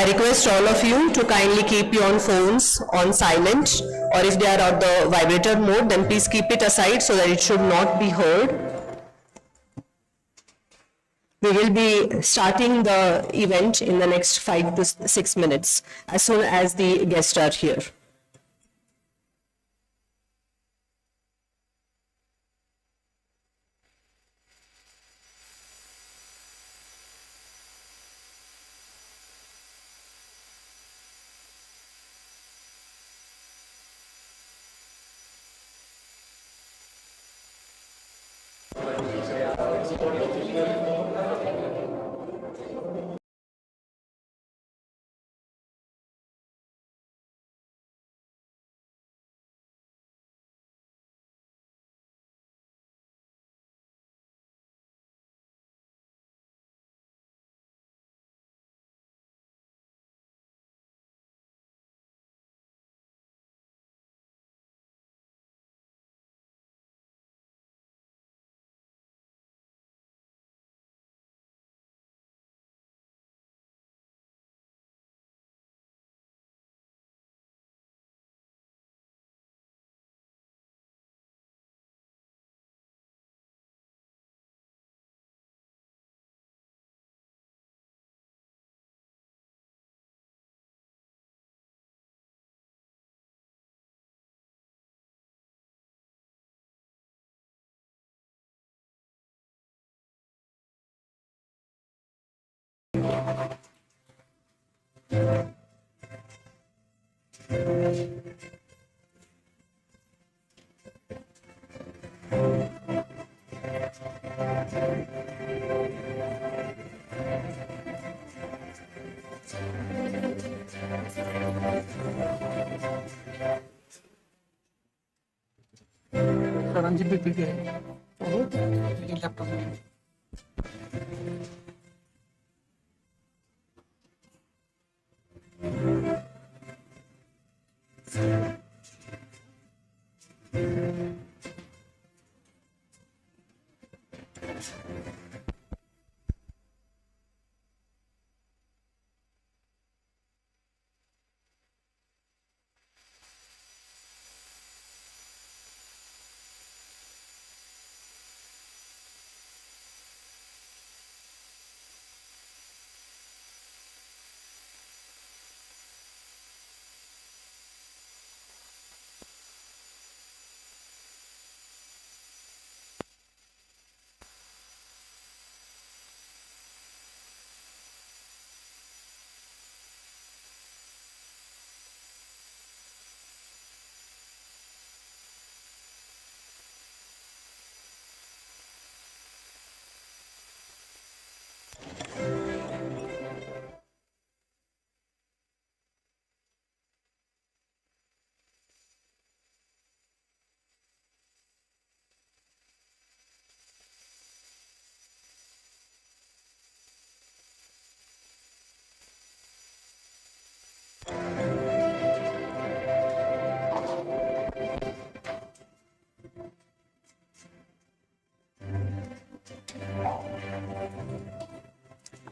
I request all of you to kindly keep your phones on silent, or if they are on the vibrator mode, then please keep it aside so that it should not be heard. We will be starting the event in the next 5 to 6 minutes, as soon as the guests are here.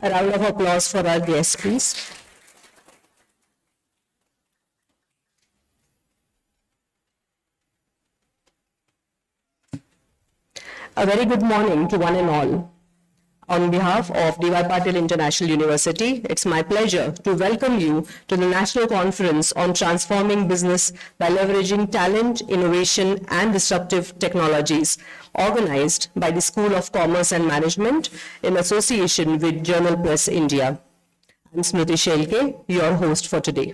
A round of applause for our guests, please. A very good morning to one and all. On behalf of DYPIU International University, it's my pleasure to welcome you to the National Conference on Transforming Business by Leveraging Talent, Innovation, and Disruptive Technologies, organized by the School of Commerce and Management in association with Journal Press India. I'm Smriti Shelke, your host for today.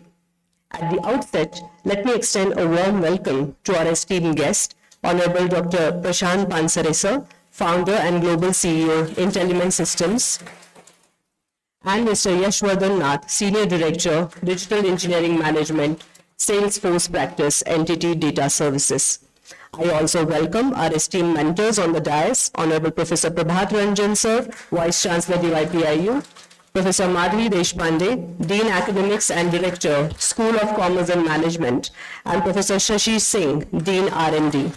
At the outset, let me extend a warm welcome to our esteemed guest, Honorable Dr. Prashant Pansaresa, Founder and Global CEO, Intelligent Systems, and Mr. Yashwardhan Nath, Senior Director, Digital Engineering Management, Salesforce Practice, Entity Data Services. I also welcome our esteemed mentors on the dais, Honorable Professor Prabhat Ranjan Sir, Vice Chancellor DYPIU, Professor Madhavi Deshpande, Dean Academics and Director, School of Commerce and Management, and Professor Shashi Singh, Dean R&D.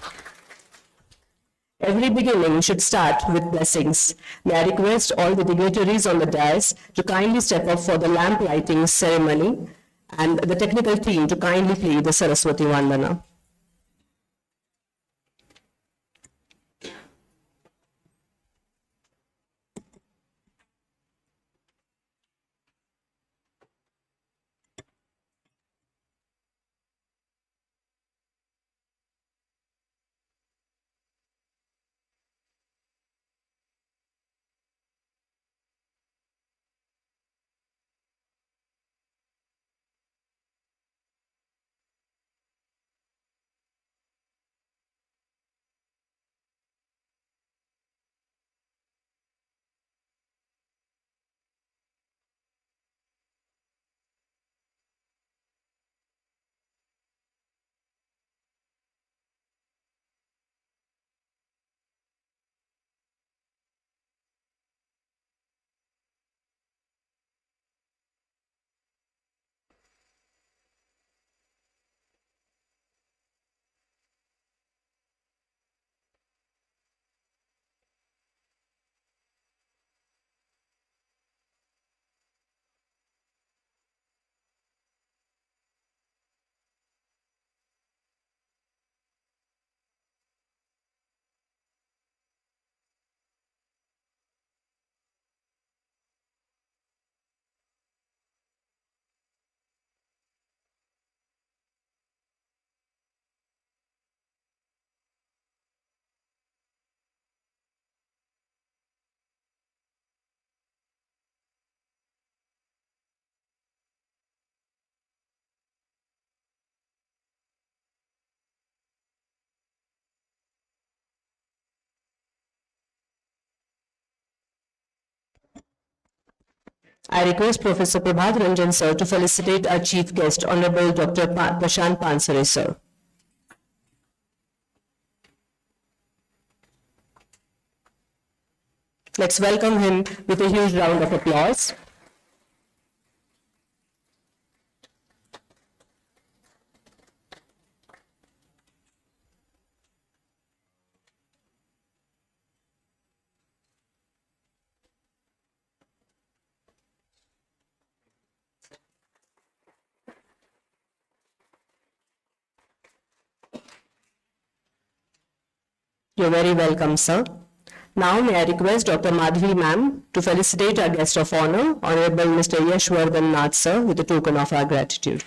Every beginning should start with blessings. May I request all the dignitaries on the dais to kindly step up for the lamp lighting ceremony and the technical team to kindly play the Saraswati Vandana. I request Professor Prabhat Ranjan sir to felicitate our chief guest, Honorable Dr. Prashant Pansare sir. Let's welcome him with a huge round of applause. You're very welcome, sir. Now may I request Dr. Madhavi ma'am to felicitate our guest of honor, Honorable Mr. Yashwardhan Nath sir, with a token of our gratitude.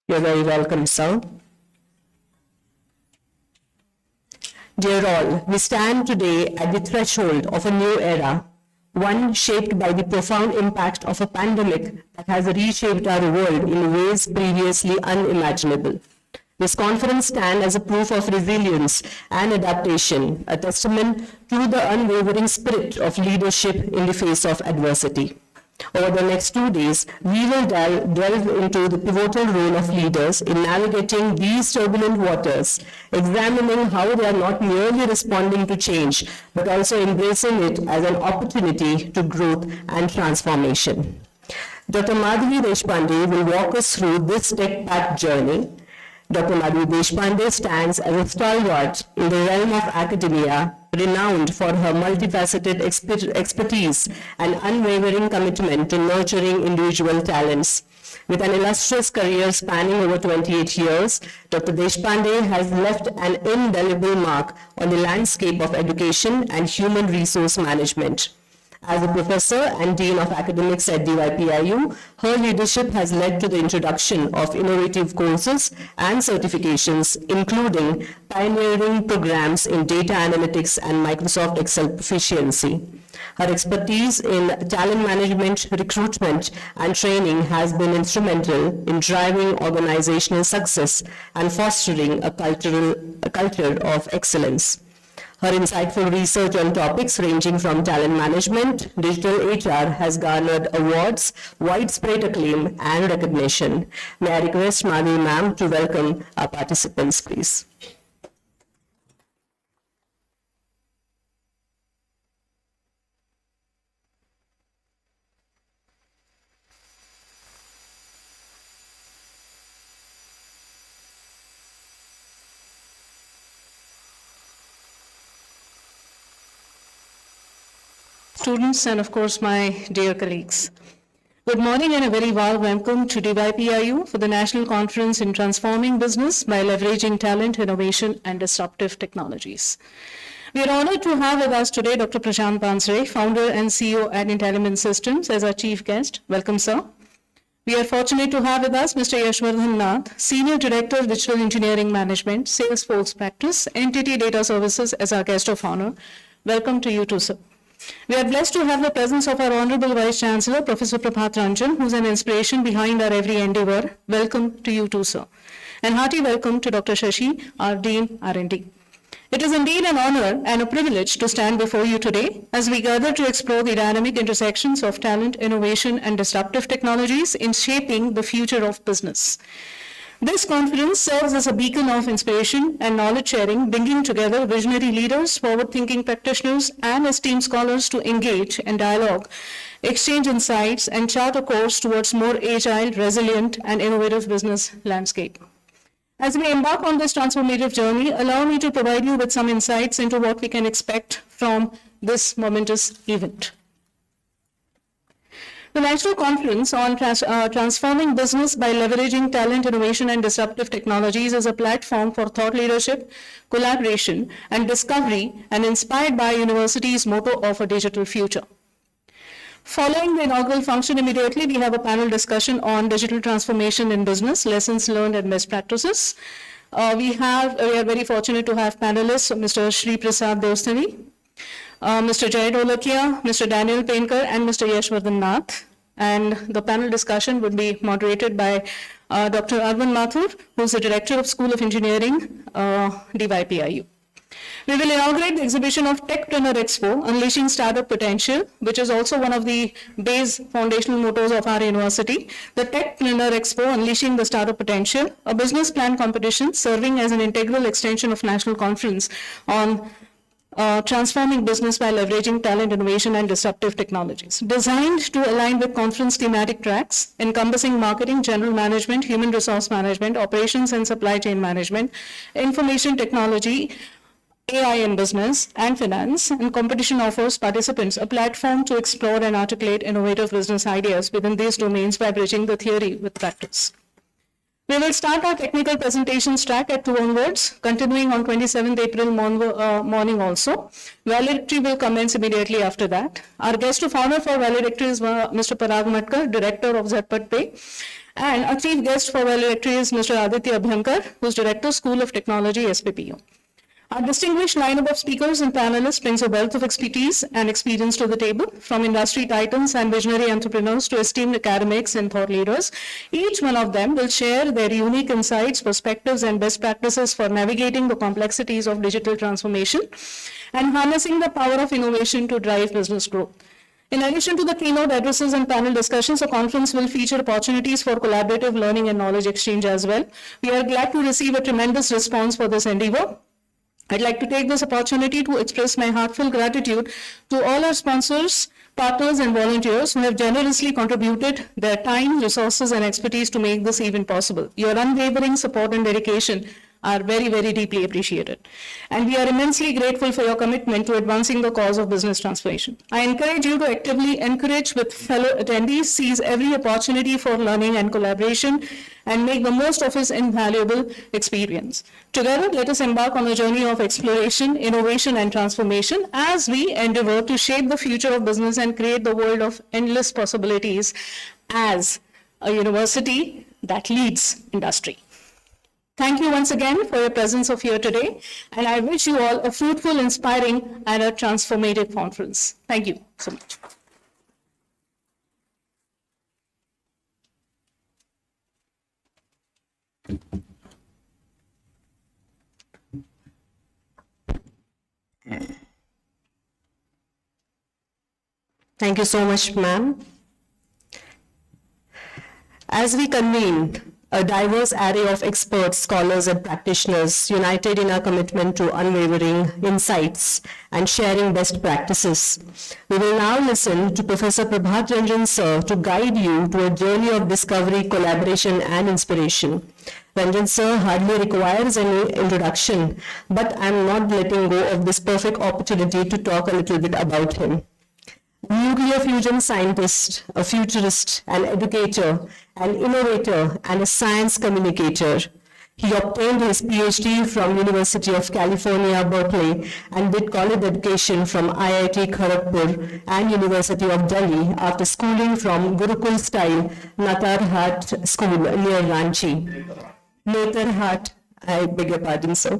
You're very welcome, sir. Dear all, we stand today at the threshold of a new era, one shaped by the profound impact of a pandemic that has reshaped our world in ways previously unimaginable. This conference stands as a proof of resilience and adaptation, a testament to the unwavering spirit of leadership in the face of adversity. Over the next 2 days, we will delve into the pivotal role of leaders in navigating these turbulent waters, examining how they are not merely responding to change, but also embracing it as an opportunity to growth and transformation. Dr. Madhavi Deshpande will walk us through this tech-packed journey. Dr. Madhavi Deshpande stands as a stalwart in the realm of academia, renowned for her multifaceted expertise and unwavering commitment to nurturing individual talents. With an illustrious career spanning over 28 years, Dr. Deshpande has left an indelible mark on the landscape of education and human resource management. As a professor and Dean of Academics at DYPIU, her leadership has led to the introduction of innovative courses and certifications, including pioneering programs in data analytics and Microsoft Excel proficiency. Her expertise in talent management, recruitment, and training has been instrumental in driving organizational success and fostering a culture of excellence. Her insightful research on topics ranging from talent management, digital HR has garnered awards, widespread acclaim, and recognition. May I request Madhavi ma'am to welcome our participants, please. students, and of course, my dear colleagues. Good morning and a very warm welcome to DYPIU for the National Conference in Transforming Business by Leveraging Talent, Innovation, and Disruptive Technologies. We are honored to have with us today Dr. Prashant Pansare, founder and CEO at Intelligent Systems, as our chief guest. Welcome, sir. We are fortunate to have with us Mr. Yashwardhan Nath, Senior Director of Digital Engineering Management, Salesforce Practice, Entity Data Services, as our guest of honor. Welcome to you too, sir. We are blessed to have the presence of our Honorable Vice Chancellor, Professor Prabhat Ranjan, who's an inspiration behind our every endeavor. Welcome to you too, sir. And hearty welcome to Dr. Shashi, our Dean R&D. It is indeed an honor and a privilege to stand before you today as we gather to explore the dynamic intersections of talent, innovation, and disruptive technologies in shaping the future of business. This conference serves as a beacon of inspiration and knowledge sharing, bringing together visionary leaders, forward-thinking practitioners, and esteemed scholars to engage and dialogue, exchange insights, and chart a course towards more agile, resilient, and innovative business landscape. As we embark on this transformative journey, allow me to provide you with some insights into what we can expect from this momentous event. The National Conference on Transforming Business by Leveraging Talent, Innovation, and Disruptive Technologies is a platform for thought leadership, collaboration, and discovery, and inspired by university's motto of a digital future. Following the inaugural function immediately, we have a panel discussion on digital transformation in business, lessons learned and best practices. We are very fortunate to have panelists, Mr. Shri Prasad Devstani, Mr. Jay Dolakia, Mr. Daniel Painker, and Mr. Yashwardhan Nath. And the panel discussion would be moderated by Dr. Arvind Mathur, who is the Director of School of Engineering, DYPIU. We will inaugurate the exhibition of Techpreneur Expo, Unleashing Startup Potential, which is also one of the base foundational mottos of our university. The Techpreneur Expo, Unleashing the Startup Potential, a business plan competition serving as an integral extension of National Conference on Transforming Business by Leveraging Talent, Innovation, and Disruptive Technologies. Designed to align with conference thematic tracks encompassing marketing, general management, human resource management, operations and supply chain management, information technology, AI in business and finance, and competition offers participants a platform to explore and articulate innovative business ideas within these domains by bridging the theory with practice. We will start our technical presentations track at 2 onwards, continuing on 27th April morning also. Valedictory will commence immediately after that. Our guest of honor for valedictory is Mr. Parag Matkar, Director of Jhatpat Pay. And our chief guest for valedictory is Mr. Aditya Abhyankar, who is Director, School of Technology, SPPU. Our distinguished lineup of speakers and panelists brings a wealth of expertise and experience to the table, from industry titans and visionary entrepreneurs to esteemed academics and thought leaders. Each one of them will share their unique insights, perspectives, and best practices for navigating the complexities of digital transformation and harnessing the power of innovation to drive business growth. In addition to the keynote addresses and panel discussions, the conference will feature opportunities for collaborative learning and knowledge exchange as well. We are glad to receive a tremendous response for this endeavor. I'd like to take this opportunity to express my heartfelt gratitude to all our sponsors, partners, and volunteers who have generously contributed their time, resources, and expertise to make this event possible. Your unwavering support and dedication are very, very deeply appreciated. And we are immensely grateful for your commitment to advancing the cause of business transformation. I encourage you to actively encourage with fellow attendees, seize every opportunity for learning and collaboration, and make the most of his invaluable experience. Together, let us embark on a journey of exploration, innovation, and transformation as we endeavor to shape the future of business and create the world of endless possibilities as a university that leads industry. Thank you once again for your presence of here today, and I wish you all a fruitful, inspiring, and a transformative conference. Thank you so much. Thank you so much, ma'am. As we convened a diverse array of experts, scholars, and practitioners united in our commitment to unwavering insights and sharing best practices, we will now listen to Professor Prabhat Ranjan sir to guide you to a journey of discovery, collaboration, and inspiration. Ranjan sir hardly requires any introduction, but I'm not letting go of this perfect opportunity to talk a little bit about him. nuclear fusion scientist, a futurist, an educator, an innovator, and a science communicator. He obtained his PhD from University of California, Berkeley, and did college education from IIT Kharagpur and University of Delhi after schooling from Gurukul-style Natarhat School near Ranchi. Natarhat, I beg your pardon, sir.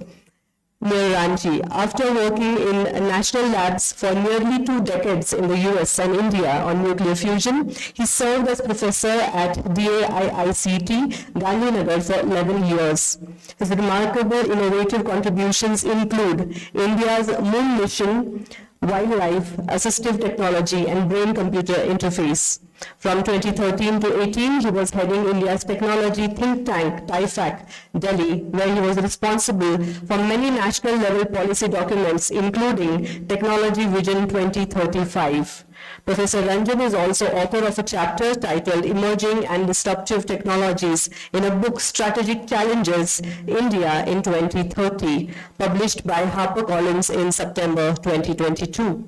Near Ranchi. After working in national labs for nearly 2 decades in the US and India on nuclear fusion, he served as professor at DYPIU, Gandhinagar for 11 years. His remarkable innovative contributions include India's moon mission, wildlife, assistive technology, and brain-computer interface. From 2013 to 18, he was heading India's technology think tank, TIFAC, Delhi, where he was responsible for many national-level policy documents, including Technology Vision 2035. Professor Ranjan is also author of a chapter titled Emerging and Disruptive Technologies in a book, Strategic Challenges, India in 2030, published by HarperCollins in September 2022.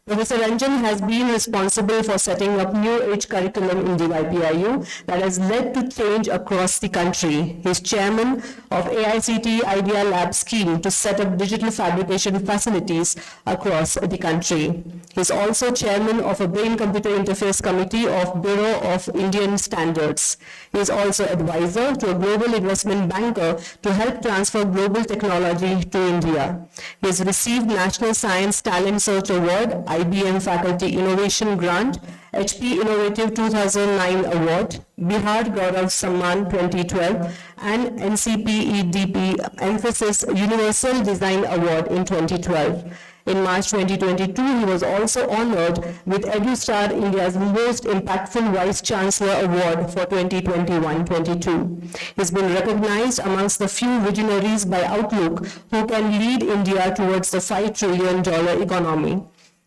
Professor Ranjan has been responsible for setting up new age curriculum in DYPIU that has led to change across the country. He is chairman of AICT Idea Lab scheme to set up digital fabrication facilities across the country. He is also chairman of a brain-computer interface committee of Bureau of Indian Standards. He is also advisor to a global investment banker to help transfer global technology to India. He has received National Science Talent Search Award, IBM Faculty Innovation Grant, HP Innovative 2009 Award, Bihar Gaurav Samman 2012, and NCPEDP Emphasis Universal Design Award in 2012. In March 2022, he was also honored with EduStar India's Most Impactful Vice Chancellor Award for 2021-22. He's been recognized amongst the few visionaries by Outlook who can lead India towards the $5 trillion economy.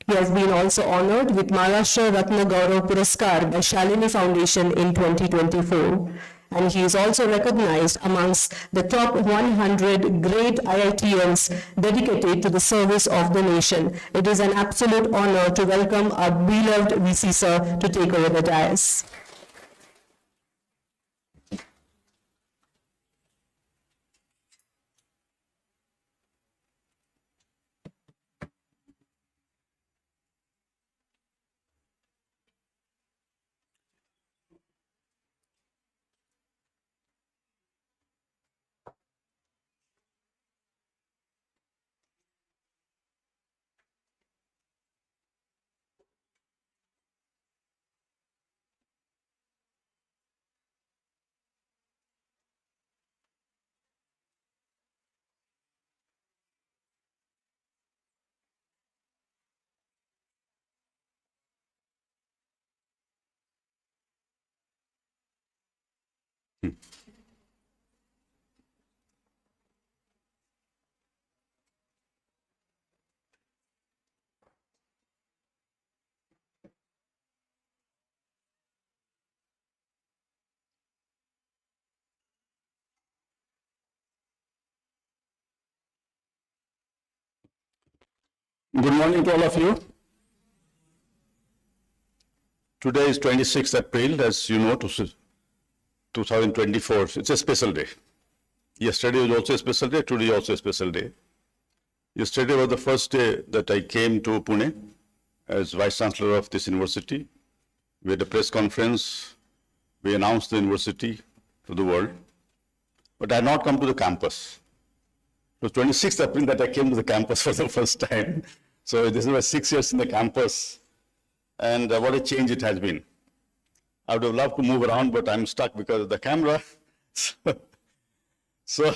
He has been also honored with Maharashtra Ratna Gaurav Puraskar by Shalini Foundation in 2024. And he is also recognized amongst the top 100 great IITians dedicated to the service of the nation. It is an absolute honor to welcome our beloved VC sir to take over the dais. Good morning to all of you. Today is 26th April, as you know, 2024. It's a special day. Yesterday was also a special day, today also a special day. Yesterday was the first day that I came to Pune as Vice Chancellor of this university. We had a press conference, we announced the university to the world, but I had not come to the campus. It was 26th April that I came to the campus for the first time. So this is my 6 years in the campus, and what a change it has been. I would have loved to move around, but I'm stuck because of the camera. So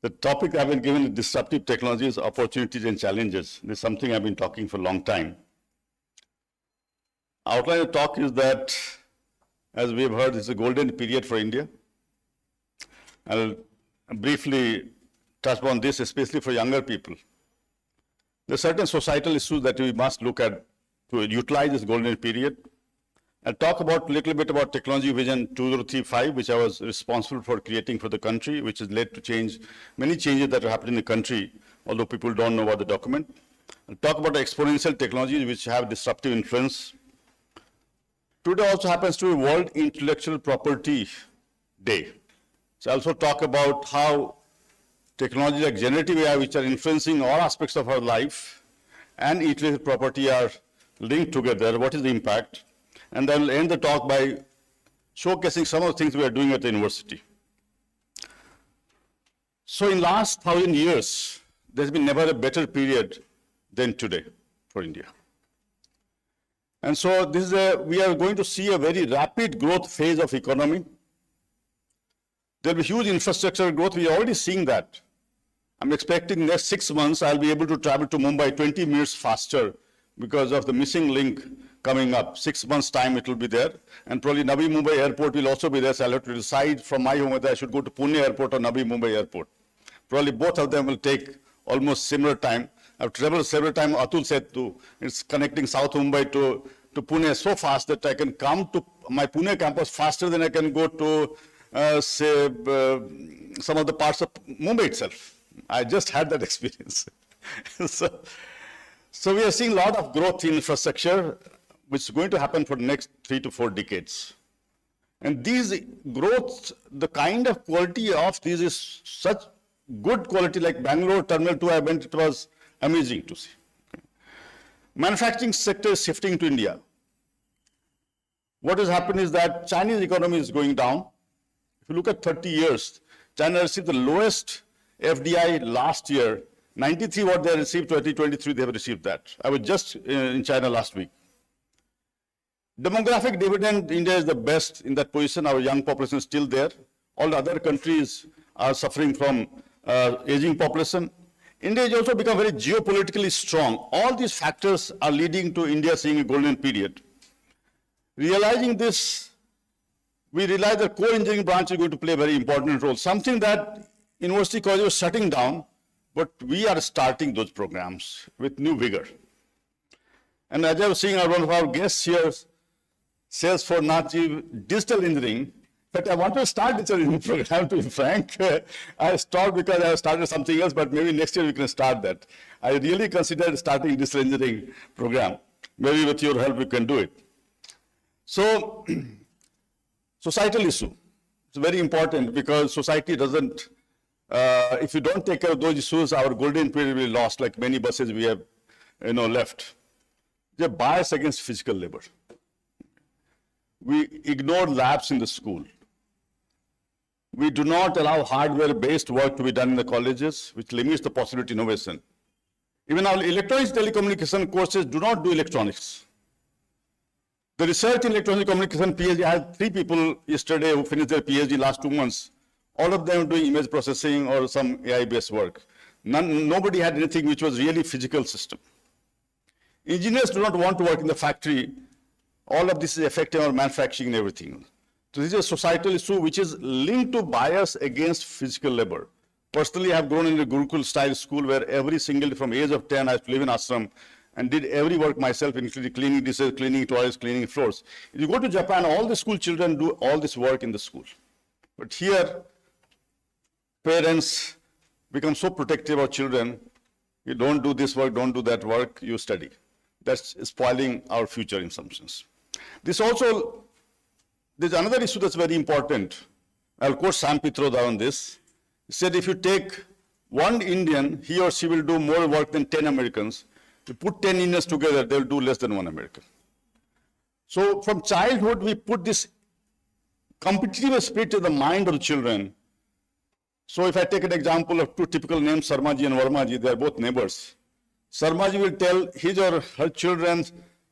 the topic I've been given is disruptive technologies, opportunities, and challenges. This is something I've been talking for a long time. Outline of the talk is that, as we have heard, it's a golden period for India. I'll briefly touch upon this, especially for younger people. There are certain societal issues that we must look at to utilize this golden period. I'll talk about a little bit about Technology Vision 2035, which I was responsible for creating for the country, which has led to many changes that are happening in the country, although people don't know about the document. I'll talk about exponential technologies which have disruptive influence. Today also happens to be World Intellectual Property Day. So I'll also talk about how technology like generative AI, which are influencing all aspects of our life, and intellectual property are linked together. What is the impact? And then I'll end the talk by showcasing some of the things we are doing at the university. So in last 1,000 years, there's been never a better period than today for India. And so we are going to see a very rapid growth phase of economy. There'll be huge infrastructure growth. We are already seeing that. I'm expecting next 6 months, I'll be able to travel to Mumbai 20 minutes faster because of the missing link coming up. 6 months time it will be there. And probably Navi Mumbai airport will also be there. So I'll have to decide from my home whether I should go to Pune airport or Navi Mumbai airport. Probably both of them will take almost similar time. I've traveled several times, Atul said, it's connecting South Mumbai to Pune so fast that I can come to my Pune campus faster than I can go to, some of the parts of Mumbai itself. I just had that experience. So we are seeing a lot of growth in infrastructure, which is going to happen for the next 3 to 4 decades. And these growth, the kind of quality of these is such good quality, like Bangalore Terminal 2, I went, it was amazing to see. Manufacturing sector is shifting to India. What has happened is that Chinese economy is going down. If you look at 30 years, China received the lowest FDI last year. 93 what they received, 2023 they have received that. I was just in China last week. Demographic dividend, India is the best in that position. Our young population is still there. All the other countries are suffering from aging population. India has also become very geopolitically strong. All these factors are leading to India seeing a golden period. Realizing this, we realize that core engineering branch is going to play a very important role. Something that university colleges were shutting down, but we are starting those programs with new vigor. And as I was seeing, one of our guests here says for Nachi, digital engineering. In fact, I want to start digital engineering program, to be frank. I stopped because I started something else, but maybe next year we can start that. I really considered starting digital engineering program. Maybe with your help we can do it. So, societal issue. It's very important because society doesn't, if you don't take care of those issues, our golden period will be lost, like many buses we have left. There's a bias against physical labor. We ignore labs in the school. We do not allow hardware-based work to be done in the colleges, which limits the possibility of innovation. Even our electronics telecommunication courses do not do electronics. The research in electronic communication PhD, I had 3 people yesterday who finished their PhD last 2 months. All of them doing image processing or some AI-based work. Nobody had anything which was really physical system. Engineers do not want to work in the factory. All of this is affecting our manufacturing and everything. So this is a societal issue which is linked to bias against physical labor. Personally, I have grown in a Gurukul style school where every single day from age of 10, I used to live in ashram and did every work myself, including cleaning dishes, cleaning toilets, cleaning floors. If you go to Japan, all the school children do all this work in the school. But here, parents become so protective of children. You don't do this work, don't do that work, you study. That's spoiling our future in some sense. There's another issue that's very important. I'll quote Sam Pitroda on this. He said if you take one Indian, he or she will do more work than 10 Americans. If you put 10 Indians together, they'll do less than 1 American. So from childhood, we put this competitive spirit in the mind of the children. So if I take an example of 2 typical names, Sarmaji and Varmaji, they are both neighbors. Sarmaji will tell his or her children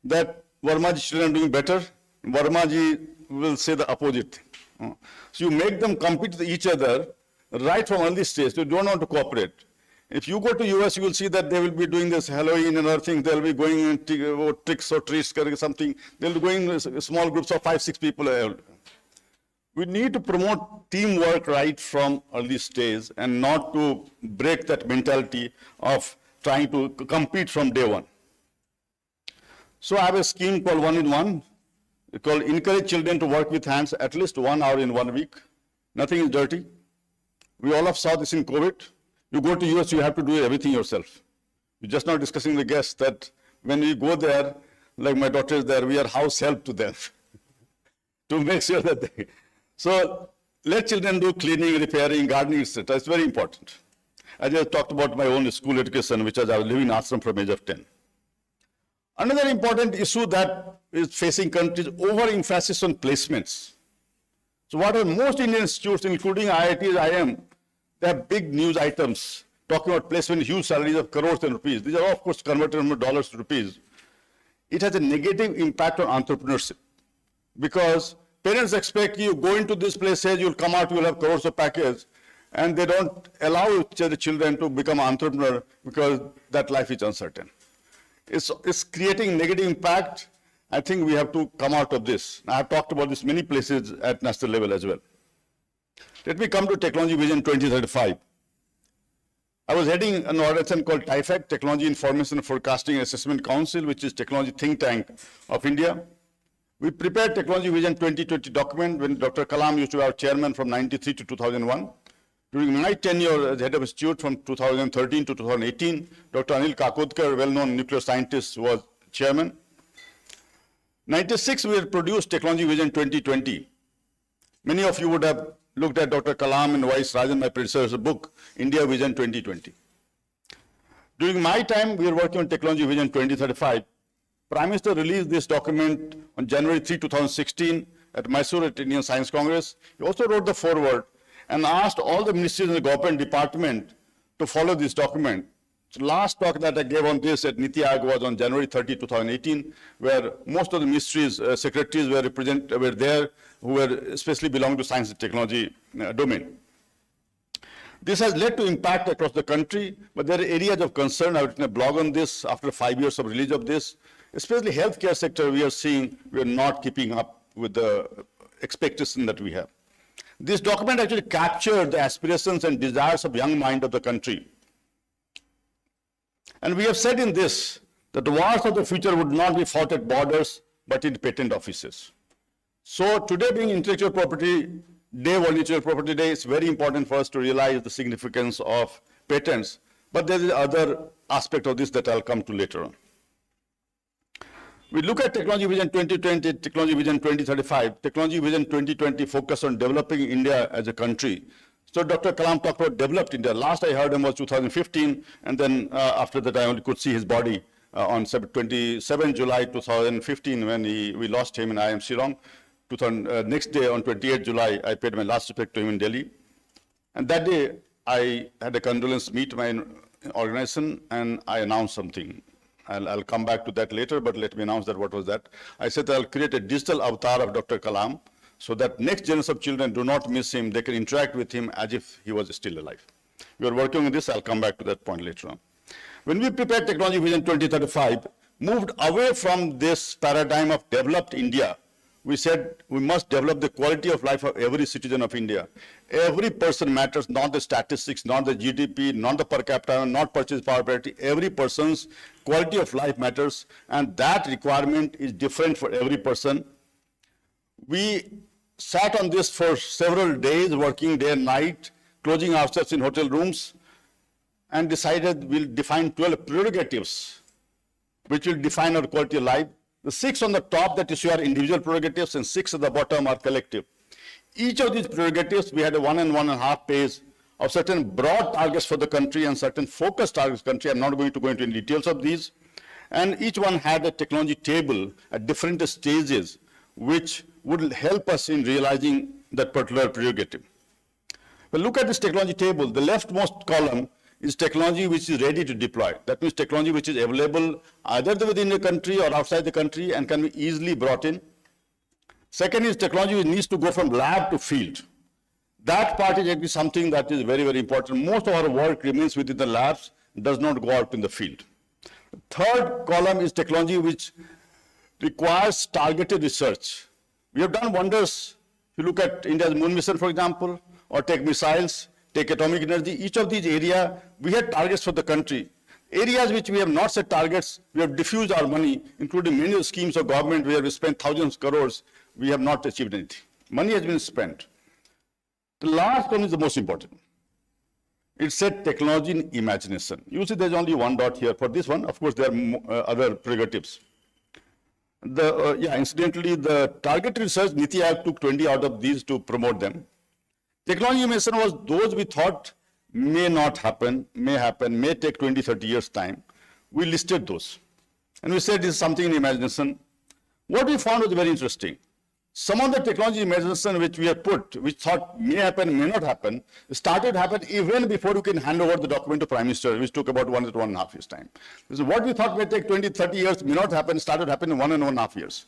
that Varmaji's children are doing better. Varmaji will say the opposite thing. So you make them compete with each other right from early stage. You don't want to cooperate. If you go to US, you will see that they will be doing this Halloween and other things. They'll be going in tricks or treats, something. They'll be going in small groups of 5, 6 people. We need to promote teamwork right from early stage and not to break that mentality of trying to compete from day one. So I have a scheme called 1-in-1. It's called encourage children to work with hands at least 1 hour in 1 week. Nothing is dirty. We all have saw this in COVID. You go to US, you have to do everything yourself. We're just now discussing the guests that when we go there, like my daughter is there, we are house help to them to make sure that they... So let children do cleaning, repairing, gardening, etc. It's very important. I just talked about my own school education, which I was living in ashram from age of 10. Another important issue that is facing countries, over-emphasis on placements. So what are most Indian institutes, including IITs, IIM, they have big news items talking about placement, huge salaries of crores and rupees. These are, of course, converted from dollars to rupees. It has a negative impact on entrepreneurship because parents expect you go into this place, you'll come out, you'll have crores of package, and they don't allow the children to become an entrepreneur because that life is uncertain. It's creating negative impact. I think we have to come out of this. I have talked about this many places at national level as well. Let me come to Technology Vision 2035. I was heading an organization called TIFAC, Technology Information and Forecasting and Assessment Council, which is technology think tank of India. We prepared Technology Vision 2020 document when Dr. Kalam used to be our chairman from 93 to 2001. During my tenure as head of institute from 2013 to 2018, Dr. Anil Kakodkar, well-known nuclear scientist, was chairman. 96, we had produced Technology Vision 2020. Many of you would have looked at Dr. Kalam and Vice Rajan, my predecessor's book, India Vision 2020. During my time, we were working on Technology Vision 2035. Prime Minister released this document on January 3, 2016 at Mysore at Indian Science Congress. He also wrote the foreword and asked all the ministries in the government department to follow this document. So last talk that I gave on this at Niti Aayog was on January 30, 2018, where most of the ministries, secretaries were there, who were especially belong to science and technology domain. This has led to impact across the country, but there are areas of concern. I've written a blog on this after 5 years of release of this. Especially healthcare sector, we are seeing we are not keeping up with the expectation that we have. This document actually captured the aspirations and desires of young mind of the country. And we have said in this that the wars of the future would not be fought at borders, but in patent offices. So today being Intellectual Property Day, World Intellectual Property Day, it's very important for us to realize the significance of patents. But there is other aspect of this that I'll come to later on. We look at Technology Vision 2020, Technology Vision 2035. Technology Vision 2020 focus on developing India as a country. So Dr. Kalam talked about developed India. Last I heard him was 2015, and then after that I only could see his body on 27 July 2015 when we lost him in IIM Shillong. Next day on 28 July, I paid my last respect to him in Delhi. And that day I had a condolence meet my organization and I announced something. I'll come back to that later, but let me announce that what was that. I said that I'll create a digital avatar of Dr. Kalam so that next generation of children do not miss him. They can interact with him as if he was still alive. We are working on this. I'll come back to that point later on. When we prepared Technology Vision 2035, moved away from this paradigm of developed India, we said we must develop the quality of life of every citizen of India. Every person matters, not the statistics, not the GDP, not the per capita, not purchase power parity. Every person's quality of life matters, and that requirement is different for every person. We sat on this for several days, working day and night, closing ourselves in hotel rooms, and decided we'll define 12 prerogatives, which will define our quality of life. The 6 on the top that you see are individual prerogatives, and 6 at the bottom are collective. Each of these prerogatives, we had a 1 and 1.5 page of certain broad targets for the country and certain focused targets for the country. I'm not going to go into any details of these. And each one had a technology table at different stages, which would help us in realizing that particular prerogative. Well, look at this technology table. The leftmost column is technology which is ready to deploy. That means technology which is available either within the country or outside the country and can be easily brought in. Second is technology which needs to go from lab to field. That part is actually something that is very, very important. Most of our work remains within the labs, does not go out in the field. Third column is technology which requires targeted research. We have done wonders. If you look at India's moon mission, for example, or take missiles, take atomic energy, each of these areas, we had targets for the country. Areas which we have not set targets, we have diffused our money, including many schemes of government where we spent thousands of crores, we have not achieved anything. Money has been spent. The last one is the most important. It said technology in imagination. You see there's only one dot here for this one. Of course, there are other prerogatives. Incidentally, the targeted research, Niti Aayog took 20 out of these to promote them. Technology innovation was those we thought may not happen, may take 20, 30 years time. We listed those. And we said this is something in imagination. What we found was very interesting. Some of the technology imagination which we had put, which thought may happen, may not happen, started happen even before you can hand over the document to Prime Minister, which took about 1 to 1.5 years time. So what we thought may take 20, 30 years, may not happen, started happening in 1 and 1.5 years.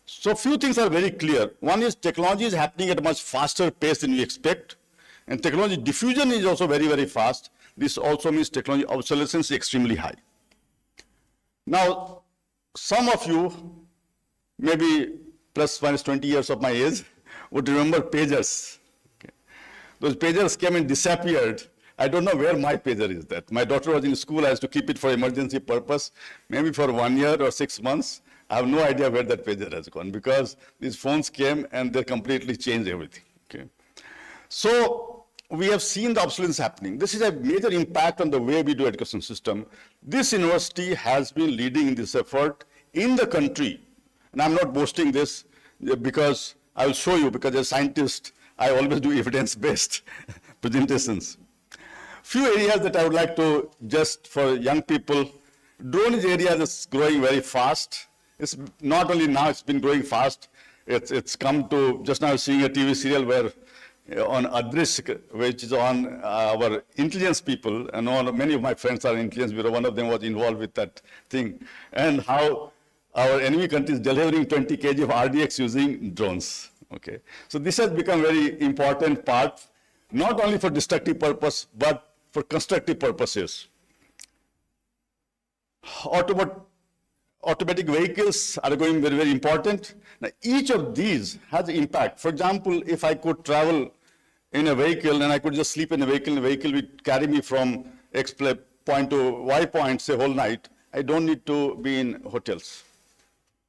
So few things are very clear. One is technology is happening at a much faster pace than we expect. And technology diffusion is also very, very fast. This also means technology obsolescence is extremely high. Now, some of you, maybe plus minus 20 years of my age, would remember pagers. Okay. Those pagers came and disappeared. I don't know where my pager is that. My daughter was in school, I had to keep it for emergency purpose, maybe for 1 year or 6 months. I have no idea where that pager has gone because these phones came and they completely changed everything. Okay. So we have seen the obsolescence happening. This is a major impact on the way we do education system. This university has been leading in this effort in the country. And I'm not boasting this because I will show you, because as a scientist, I always do evidence-based presentations. Few areas that I would like to, just for young people, drone is area that's growing very fast. It's not only now, it's been growing fast. It's come to, just now seeing a TV serial where on Adrish, which is on our intelligence people, and many of my friends are in intelligence bureau, one of them was involved with that thing, and how our enemy country is delivering 20 kg of RDX using drones. Okay, so this has become very important part, not only for destructive purpose, but for constructive purposes. Automatic vehicles are going very, very important. Now, each of these has impact. For example, if I could travel in a vehicle and I could just sleep in a vehicle would carry me from X point to Y point, say, whole night, I don't need to be in hotels.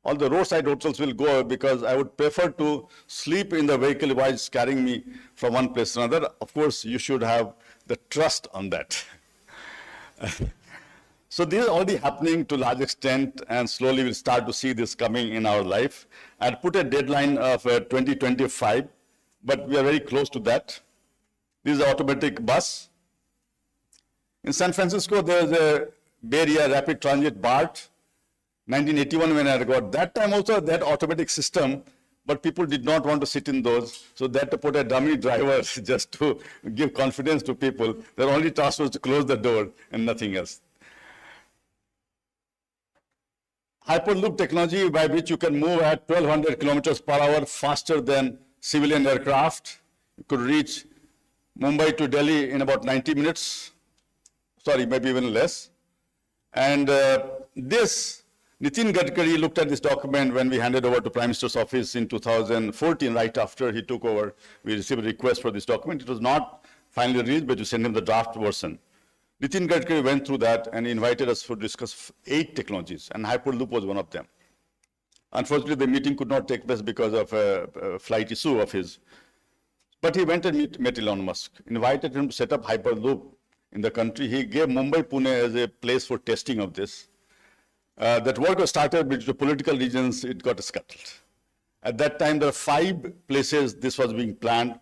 All the roadside hotels will go because I would prefer to sleep in the vehicle while it's carrying me from one place to another. Of course, you should have the trust on that. So this is already happening to a large extent, and slowly we'll start to see this coming in our life. I'd put a deadline of 2025, but we are very close to that. This is an automatic bus. In San Francisco, there's a Bay Area Rapid Transit BART. 1981 when I got that time also that automatic system, but people did not want to sit in those, so they had to put a dummy driver just to give confidence to people. Their only task was to close the door and nothing else. Hyperloop technology by which you can move at 1200 kilometers per hour faster than civilian aircraft. You could reach Mumbai to Delhi in about 90 minutes. Sorry, maybe even less. And this, Nitin Gadkari looked at this document when we handed over to Prime Minister's office in 2014, right after he took over. We received a request for this document. It was not finally released, but we sent him the draft version. Nitin Gadkari went through that and invited us to discuss 8 technologies, and Hyperloop was one of them. Unfortunately, the meeting could not take place because of a flight issue of his. But he went and met Elon Musk, invited him to set up Hyperloop in the country. He gave Mumbai, Pune as a place for testing of this. That work was started, but due to political reasons, it got scuttled. At that time, there were 5 places this was being planned.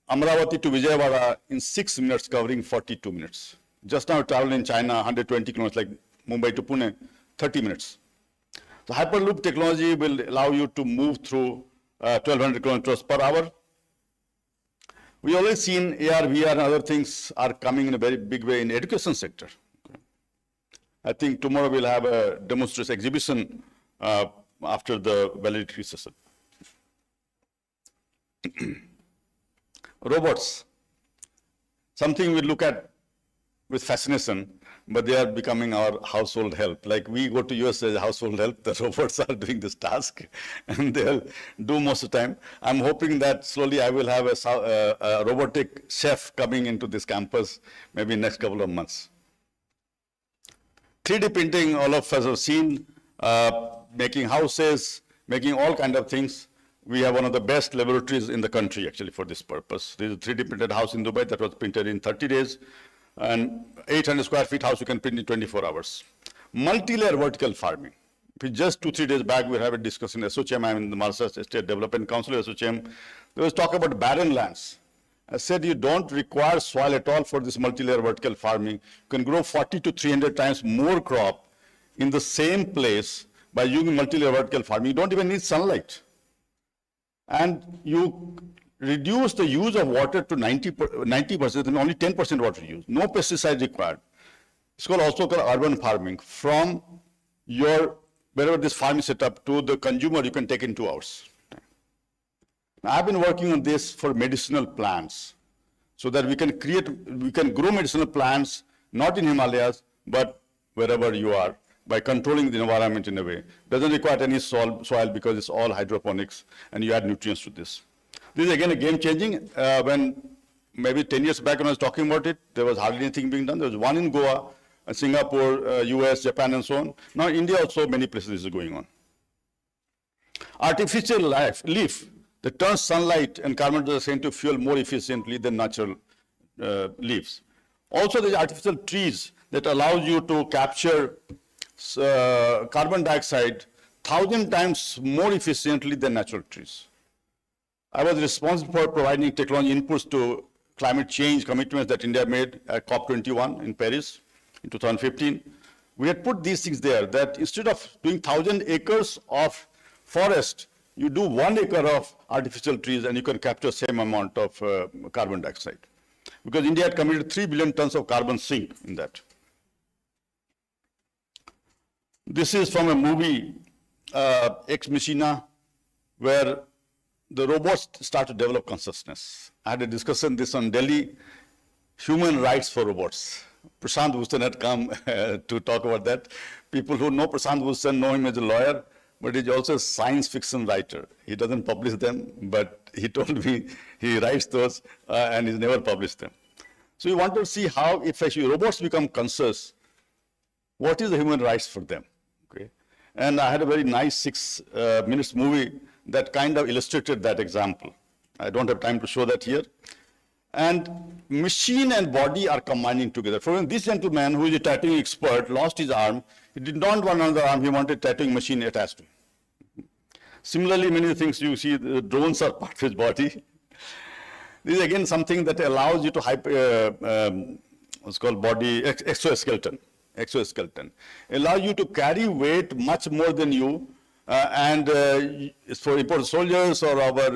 Amravati to Vijayawada in 6 minutes, covering 42 minutes. Just now, travel in China, 120 kilometers, like Mumbai to Pune, 30 minutes. So Hyperloop technology will allow you to move through 1200 kilometers per hour. We already seen AR, VR, and other things are coming in a very big way in the education sector. I think tomorrow we'll have a demonstration exhibition after the validity session. Robots, something we look at with fascination, but they are becoming our household help. Like we go to US as household help, the robots are doing this task, and they'll do most of the time. I'm hoping that slowly I will have a robotic chef coming into this campus, maybe next couple of months. 3D printing, all of us have seen, making houses, making all kinds of things. We have one of the best laboratories in the country, actually, for this purpose. There is a 3D printed house in Dubai that was printed in 30 days, and 800 square feet house you can print in 24 hours. Multi-layer vertical farming. Just 2-3 days back, we have a discussion in SOCHM, I'm in the Maharashtra State Development Council, SOCHM. There was talk about barren lands. I said you don't require soil at all for this multi-layer vertical farming. You can grow 40 to 300 times more crop in the same place by using multi-layer vertical farming. You don't even need sunlight. And you reduce the use of water to 90% and only 10% water use. No pesticide required. It's also called urban farming. From your, wherever this farm is set up, to the consumer, you can take in 2 hours. Now, I've been working on this for medicinal plants, so that we can grow medicinal plants, not in Himalayas, but wherever you are, by controlling the environment in a way. Doesn't require any soil because it's all hydroponics, and you add nutrients to this. This is again a game changing. When maybe 10 years back when I was talking about it, there was hardly anything being done. There was one in Goa, Singapore, US, Japan, and so on. Now India also, many places this is going on. Artificial leaf that turns sunlight and carbon dioxide into fuel more efficiently than natural leaves. Also, there's artificial trees that allows you to capture carbon dioxide 1,000 times more efficiently than natural trees. I was responsible for providing technology inputs to climate change commitments that India made at COP21 in Paris in 2015. We had put these things there, that instead of doing 1,000 acres of forest, you do 1 acre of artificial trees and you can capture same amount of carbon dioxide. Because India had committed 3 billion tons of carbon sink in that. This is from a movie, Ex Machina, where the robots start to develop consciousness. I had a discussion this on Delhi, human rights for robots. Prashant Bhushan had come to talk about that. People who know Prashant Bhushan know him as a lawyer, but he's also a science fiction writer. He doesn't publish them, but he told me he writes those and he's never published them. So we want to see how, if actually robots become conscious, what is the human rights for them? Okay. And I had a very nice 6 minutes movie that kind of illustrated that example. I don't have time to show that here. And machine and body are combining together. For instance, this gentleman, who is a tattooing expert, lost his arm. He did not want another arm. He wanted a tattooing machine attached to him. Similarly, many things you see, the drones are part of his body. This is again something that allows you to what's called body exoskeleton. Allow you to carry weight much more than you. It's for important soldiers or our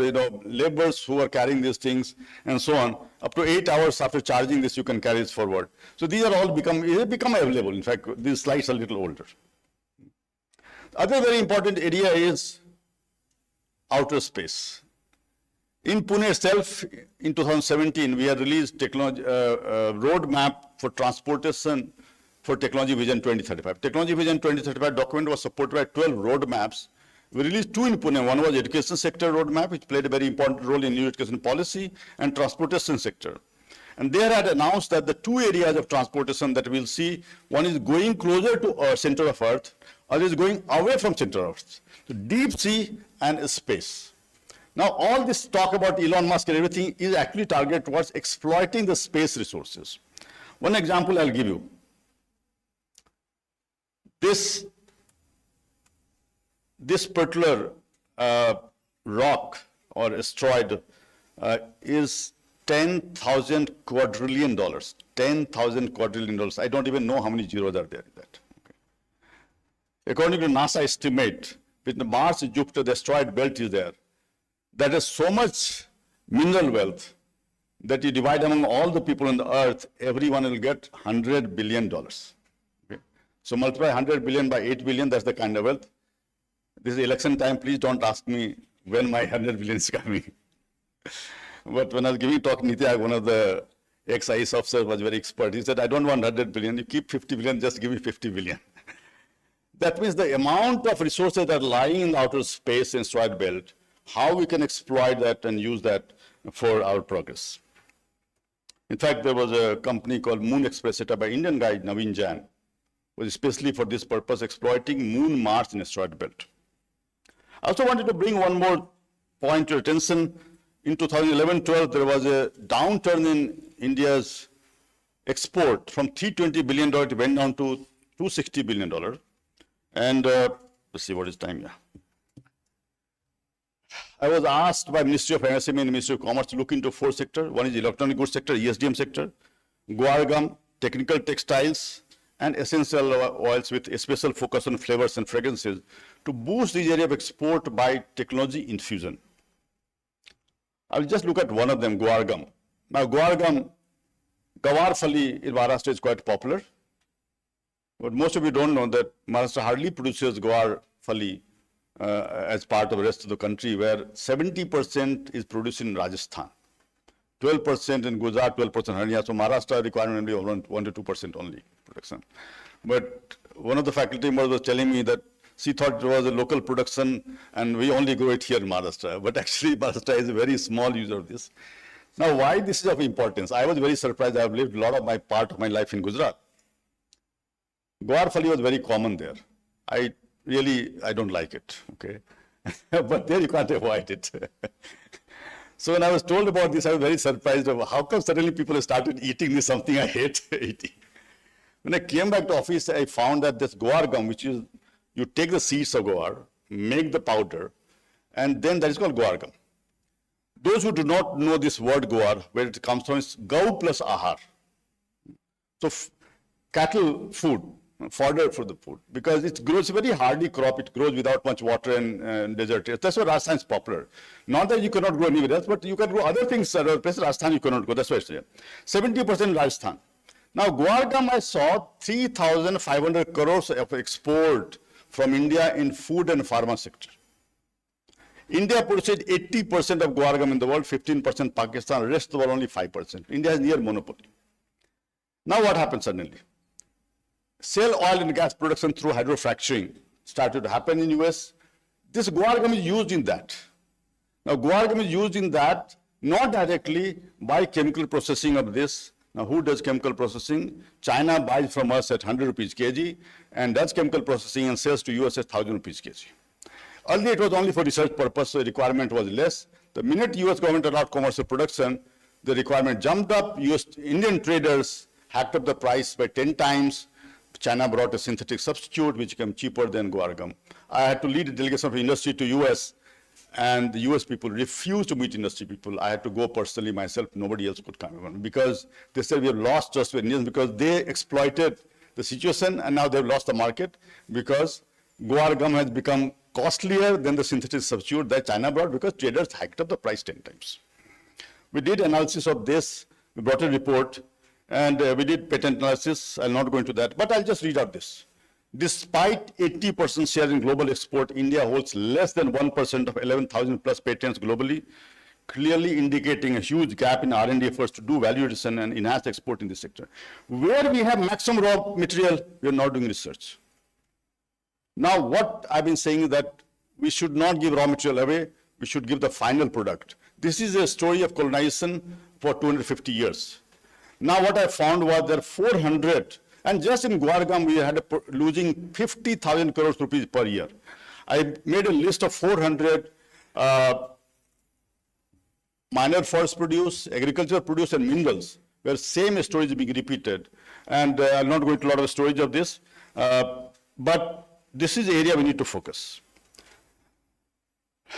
laborers who are carrying these things and so on. Up to 8 hours after charging this, you can carry it forward. So these are all become available. In fact, these slides are a little older. Other very important area is outer space. In Pune itself, in 2017, we had released technology roadmap for transportation for Technology Vision 2035. Technology Vision 2035 document was supported by 12 roadmaps. We released 2 in Pune. One was education sector roadmap, which played a very important role in new education policy, and transportation sector. And there I had announced that the 2 areas of transportation that we'll see, one is going closer to center of Earth, other is going away from center of Earth. So deep sea and space. Now all this talk about Elon Musk and everything is actually targeted towards exploiting the space resources. One example I'll give you. This particular rock or asteroid is $10,000 quadrillion. $10,000 quadrillion. I don't even know how many zeros are there in that. Okay. According to NASA estimate, with the Mars, Jupiter, the asteroid belt is there. That has so much mineral wealth that you divide among all the people on the earth, everyone will get $100 billion. So multiply 100 billion by 8 billion, that's the kind of wealth. This is election time, please don't ask me when my 100 billion is coming. But when I was giving talk, Niti Aayog, one of the ex-IAS officers was very expert. He said, I don't want 100 billion, you keep 50 billion, just give me 50 billion. That means the amount of resources that are lying in the outer space and asteroid belt, how we can exploit that and use that for our progress. In fact, there was a company called Moon Express set up by Indian guy, Naveen Jain, was especially for this purpose, exploiting Moon, Mars, and asteroid belt. I also wanted to bring one more point your attention, in 2011-12, there was a downturn in India's export from $320 billion, it went down to $260 billion. And let's see what is time, yeah. I was asked by Ministry of MSME and Ministry of Commerce to look into 4 sectors. One is electronic goods sector, ESDM sector, guar gum, technical textiles, and essential oils with a special focus on flavors and fragrances to boost the area of export by technology infusion. I'll just look at one of them, guar gum. Now, guar gum, gawar phali in Maharashtra is quite popular. But most of you don't know that Maharashtra hardly produces guar phali as part of the rest of the country, where 70% is produced in Rajasthan, 12% in Gujarat, 12% Haryana. So Maharashtra requirement will be around 1 to 2% only production. But one of the faculty members was telling me that she thought it was a local production and we only grow it here in Maharashtra. But actually Maharashtra is a very small user of this. Now, why this is of importance? I was very surprised. I have lived a lot of my part of my life in Gujarat. Guar phali was very common there. I don't like it, okay? But there you can't avoid it. So when I was told about this, I was very surprised of how come suddenly people have started eating this, something I hate eating. When I came back to office, I found that this guar gum, which is, you take the seeds of guar, make the powder, and then that is called guar gum. Those who do not know this word guar, where it comes from, is gau plus ahar. So cattle food, fodder for the food, because it grows a very hardy crop. It grows without much water and desert. That's why Rajasthan is popular. Not that you cannot grow anywhere else, but you can grow other things. Other places, Rajasthan you cannot grow. That's why it's there. 70% Rajasthan. Now, guar gum, I saw 3,500 crores of export from India in food and pharma sector. India produces 80% of guar gum in the world, 15% Pakistan, the rest of the world only 5%. India has near monopoly. Now what happened suddenly? Shale oil and gas production through hydrofracturing started to happen in US. This guar gum is used in that. Now guar gum is used in that, not directly by chemical processing of this. Now who does chemical processing? China buys from us at 100 rupees kg and does chemical processing and sells to US at 1,000 rupees kg. Earlier it was only for research purpose, so the requirement was less. The minute US government allowed commercial production, the requirement jumped up. Indian traders hacked up the price by 10 times. China brought a synthetic substitute which became cheaper than guar gum. I had to lead a delegation of industry to US, and the US people refused to meet industry people. I had to go personally myself. Nobody else could come because they said we have lost trust with Indians because they exploited the situation and now they've lost the market because guar gum has become costlier than the synthetic substitute that China brought because traders hiked up the price 10 times. We did analysis of this. We brought a report. And we did patent analysis. I'll not go into that, but I'll just read out this. Despite 80% share in global export, India holds less than 1% of 11,000 plus patents globally, clearly indicating a huge gap in R&D efforts to do value addition and enhance export in this sector. Where we have maximum raw material, we are not doing research. Now, what I've been saying is that we should not give raw material away. We should give the final product. This is a story of colonization for 250 years. Now what I found was there are 400, and just in guar gum we had losing 50,000 crores rupees per year. I made a list of 400 minor forest produce, agricultural produce and minerals, where same story is being repeated. And I'll not go into a lot of storage of this, but this is the area we need to focus.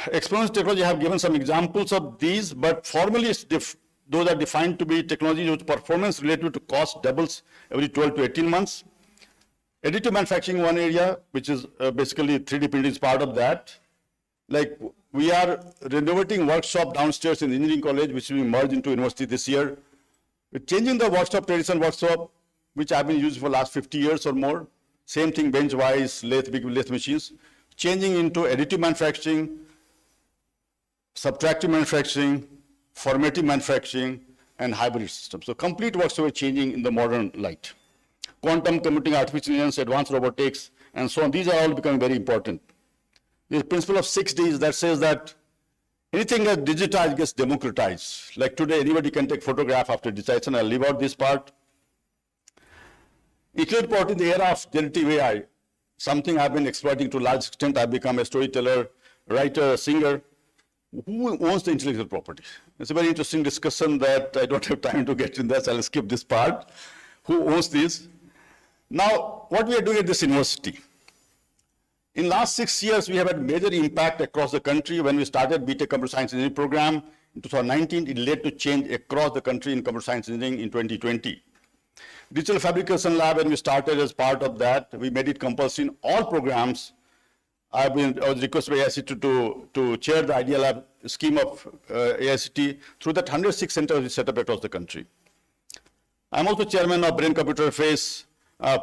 Exponential technology, I have given some examples of these, but formally those are defined to be technologies whose performance relative to cost doubles every 12 to 18 months. Additive manufacturing, one area, which is basically 3D printing is part of that. Like we are renovating workshop downstairs in the engineering college, which will be merged into university this year. We're changing the workshop, traditional workshop, which I've been using for the last 50 years or more. Same thing, bench-wise, big lathe machines. Changing into additive manufacturing, subtractive manufacturing, formative manufacturing, and hybrid systems. So complete workshop is changing in the modern light. Quantum computing, artificial intelligence, advanced robotics, and so on. These are all becoming very important. The principle of 6Ds that says that anything that's digitized gets democratized. Like today, anybody can take photograph after digitization. I'll leave out this part. Equal part in the era of generative AI, something I've been exploiting to a large extent. I've become a storyteller, writer, singer. who owns the intellectual property? It's a very interesting discussion that I don't have time to get in that, so I'll skip this part. Who owns this? Now, what we are doing at this university? In last 6 years, we have had major impact across the country. When we started BTech Computer Science Engineering program in 2019, it led to change across the country in computer science engineering in 2020. Digital Fabrication Lab, when we started as part of that, we made it compulsory in all programs. I was requested by AICT to chair the Idea Lab scheme of AICT through that 106 centers we set up across the country. I'm also chairman of Brain Computer Interface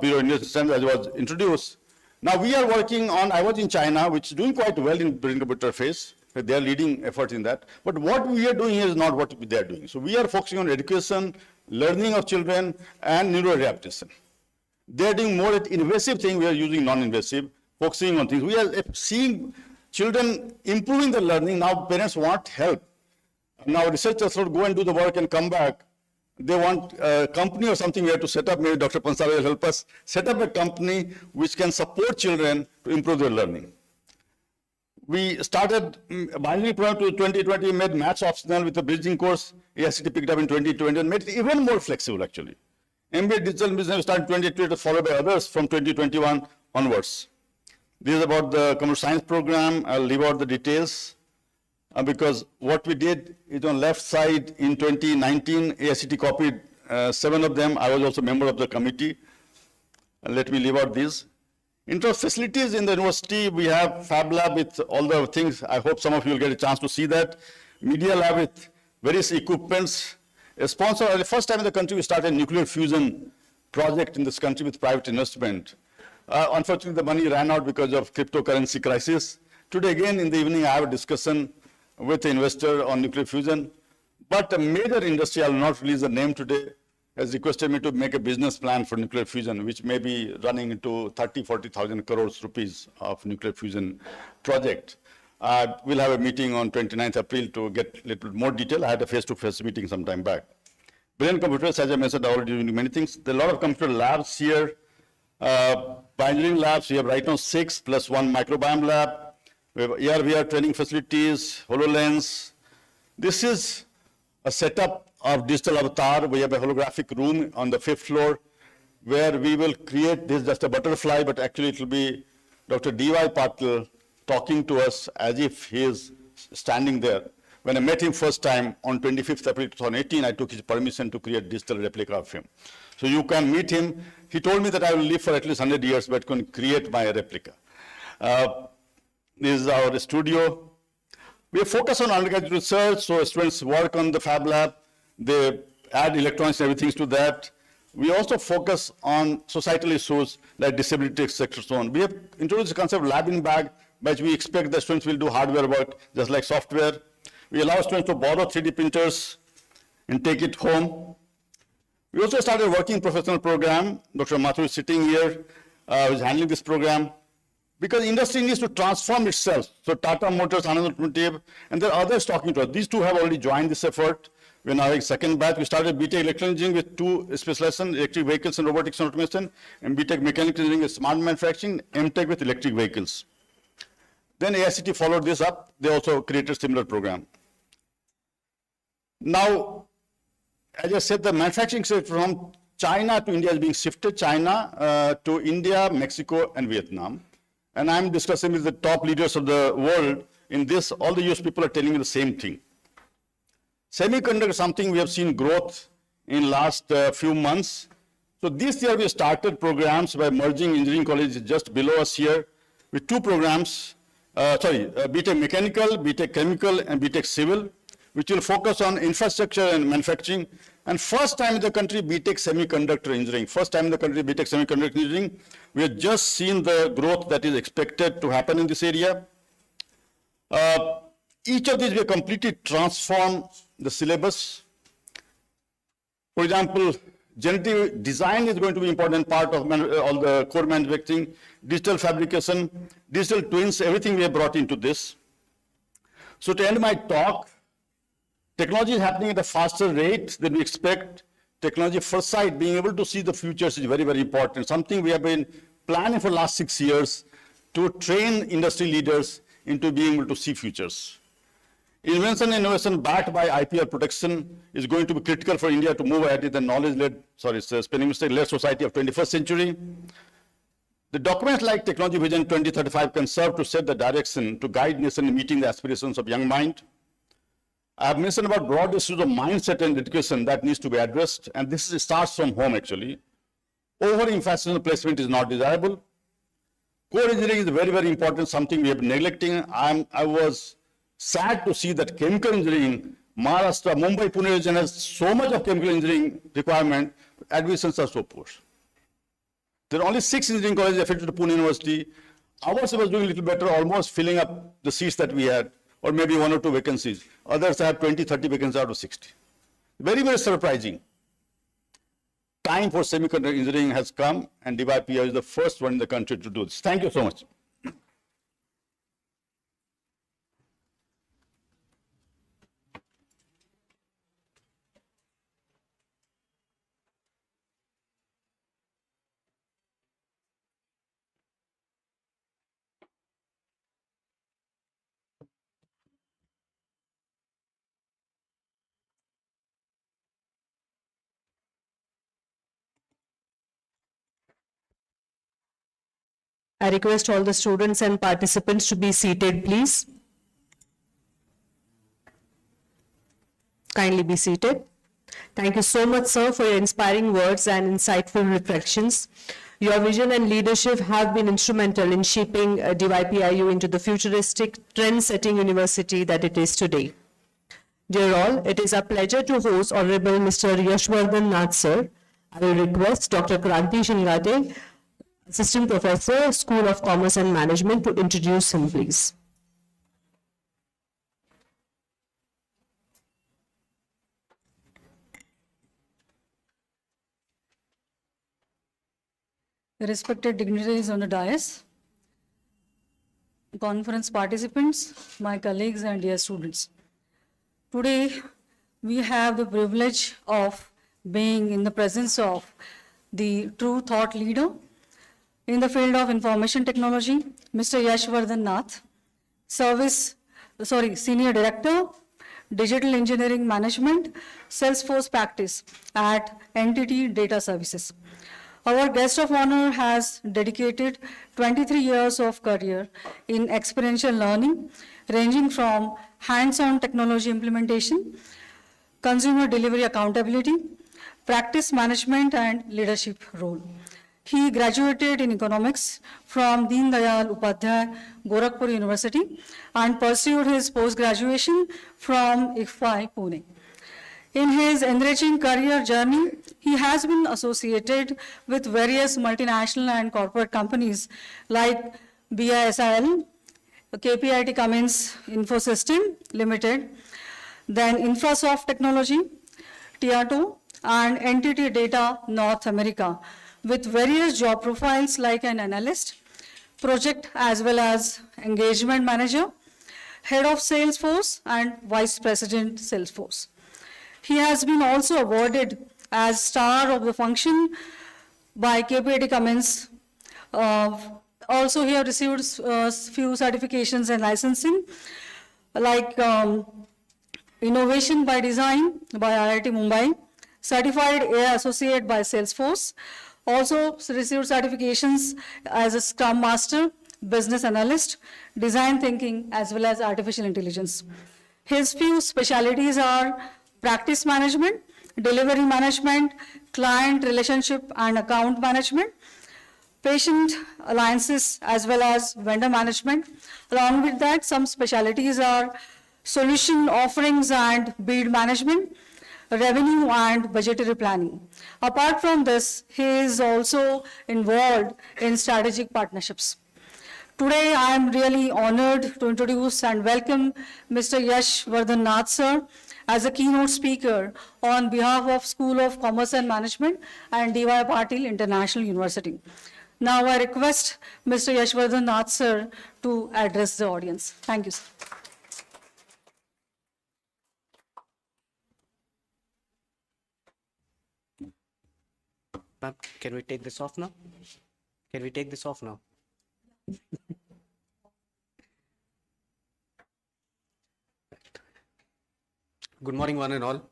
Bureau Institute, as was introduced. Now we are working on, I was in China, which is doing quite well in Brain Computer Interface. They are leading efforts in that. But what we are doing here is not what they are doing. So we are focusing on education, learning of children, and neurorehabilitation. They are doing more invasive thing. We are using non-invasive, focusing on things. We are seeing children improving their learning. Now parents want help. Now researchers will go and do the work and come back. They want a company or something we have to set up. Maybe Dr. Pansal will help us set up a company which can support children to improve their learning. We started binary program to 2020, made maths optional with a bridging course. AICT picked up in 2020 and made it even more flexible actually. MBA Digital Business started in 2020, followed by others from 2021 onwards. This is about the computer science program. I'll leave out the details because what we did is on left side in 2019, AICT copied 7 of them. I was also a member of the committee. Let me leave out these. In terms of facilities in the university, we have Fab Lab with all the things. I hope some of you will get a chance to see that. Media Lab with various equipments. A sponsor, the first time in the country, we started a nuclear fusion project in this country with private investment. Unfortunately, the money ran out because of cryptocurrency crisis. Today, again, in the evening, I have a discussion with the investor on nuclear fusion. But a major industry, I will not release the name today, has requested me to make a business plan for nuclear fusion, which may be running into 30,000-40,000 crores rupees of nuclear fusion project. We'll have a meeting on 29th April to get a little more detail. I had a face-to-face meeting some time back. Brain computers, as I mentioned, are already doing many things. There are a lot of computer labs here. Pioneering labs, we have right now 6 plus 1 microbiome lab. We have AR/VR training facilities, HoloLens. This is a setup of digital avatar. We have a holographic room on the 5th floor where we will create this just a butterfly, but actually it will be Dr. DYPIU talking to us as if he is standing there. When I met him first time on 25th April 2018, I took his permission to create digital replica of him. So you can meet him. He told me that I will live for at least 100 years, but can create my replica. This is our studio. We focus on undergraduate research, so students work on the Fab Lab. They add electronics and everything to that. We also focus on societal issues like disability, etc. So on. We have introduced the concept of lab in bag, by which we expect that students will do hardware work just like software. We allow students to borrow 3D printers and take it home. We also started a working professional program. Dr. Mathur is sitting here, who is handling this program. Because industry needs to transform itself. So Tata Motors, Anand Automotive, and there are others talking to us. These two have already joined this effort. We're now having second batch. We started BTech Electrical Engineering with 2 specializations, electric vehicles and robotics and automation, and BTech Mechanical Engineering with smart manufacturing, MTech with electric vehicles. Then AICT followed this up. They also created a similar program. Now, as I said, the manufacturing sector from China to India is being shifted. China to India, Mexico, and Vietnam. And I'm discussing with the top leaders of the world. In this, all the US people are telling me the same thing. Semiconductor is something we have seen growth in last few months. So this year we started programs by merging engineering colleges just below us here with 2 programs, BTech Mechanical, BTech Chemical, and BTech Civil, which will focus on infrastructure and manufacturing. And first time in the country, BTech Semiconductor Engineering. First time in the country, BTech Semiconductor Engineering. We have just seen the growth that is expected to happen in this area. Each of these we have completely transformed the syllabus. For example, generative design is going to be an important part of all the core manufacturing, digital fabrication, digital twins, everything we have brought into this. So to end my talk, technology is happening at a faster rate than we expect. Technology foresight, being able to see the futures is very, very important. Something we have been planning for the last 6 years to train industry leaders into being able to see futures. Invention and innovation backed by IPR protection is going to be critical for India to move ahead with the spelling-mistake-led society of 21st century. The documents like Technology Vision 2035 can serve to set the direction to guide nation in meeting the aspirations of young mind. I have mentioned about broad issues of mindset and education that needs to be addressed, and starts from home actually. Over-emphasis on placement is not desirable. Core engineering is very, very important, something we have been neglecting. I was sad to see that chemical engineering, Maharashtra, Mumbai, Pune region has so much of chemical engineering requirement, admissions are so poor. There are only 6 engineering colleges affected to Pune University. Ours was doing a little better, almost filling up the seats that we had, or maybe 1 or 2 vacancies. Others have 20, 30 vacancies out of 60. Very, very surprising. Time for semiconductor engineering has come, and DYPIU is the first one in the country to do this. Thank you so much. I request all the students and participants to be seated, please. Kindly be seated. Thank you so much, sir, for your inspiring words and insightful reflections. Your vision and leadership have been instrumental in shaping DYPIU into the futuristic, trend-setting university that it is today. Dear all, it is a pleasure to host Honorable Mr. Yashwardhan Nath, sir. I will request Dr. Kranti Shingate, Assistant Professor, School of Commerce and Management, to introduce him, please. Respected dignitaries on the dais, conference participants, my colleagues and dear students. Today, we have the privilege of being in the presence of the true thought leader in the field of information technology, Mr. Yashwardhan Nath, Senior Director, Digital Engineering Management, Salesforce Practice at Entity Data Services. Our guest of honor has dedicated 23 years of career in experiential learning, ranging from hands-on technology implementation, consumer delivery accountability, practice management, and leadership role. He graduated in economics from Deen Dayal Upadhyay, Gorakhpur University, and pursued his post-graduation from IFY, Pune. In his enriching career journey, he has been associated with various multinational and corporate companies like BISIL, KPIT Cummins Infosystem Limited, then Infrasoft Technology, Tiato, and Entity Data North America, with various job profiles like an analyst, project as well as engagement manager, head of Salesforce, and vice president Salesforce. He has been also awarded as star of the function by KPIT Cummins. Also, he has received few certifications and licensing, like Innovation by Design by IIT Mumbai, Certified AI Associate by Salesforce, also received certifications as a Scrum Master, Business Analyst, Design Thinking, as well as Artificial Intelligence. His few specialities are practice management, delivery management, client relationship and account management, patient alliances, as well as vendor management. Along with that, some specialities are solution offerings and bid management, revenue and budgetary planning. Apart from this, he is also involved in strategic partnerships. Today, I am really honored to introduce and welcome Mr. Yashwardhan Nath, sir, as a keynote speaker on behalf of School of Commerce and Management and DY Patil International University. Now I request Mr. Yashwardhan Nath, sir, to address the audience. Thank you, sir. Ma'am, can we take this off now? Can we take this off now? Good morning, one and all.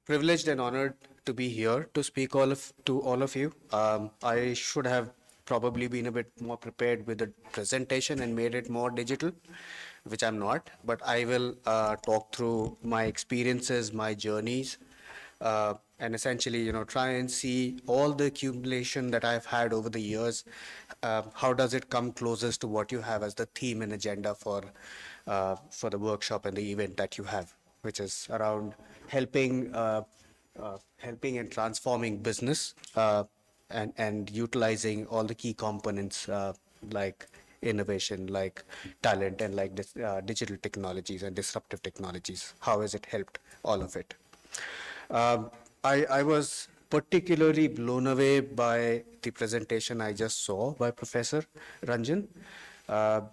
Privileged and honored to be here to speak to all of you. I should have probably been a bit more prepared with the presentation and made it more digital, which I'm not. But I will talk through my experiences, my journeys, and essentially, try and see all the accumulation that I've had over the years. How does it come closest to what you have as the theme and agenda for the workshop and the event that you have, which is around helping and transforming business and utilizing all the key components like innovation, like talent, and like digital technologies and disruptive technologies. How has it helped all of it? I was particularly blown away by the presentation I just saw by Professor Ranjan,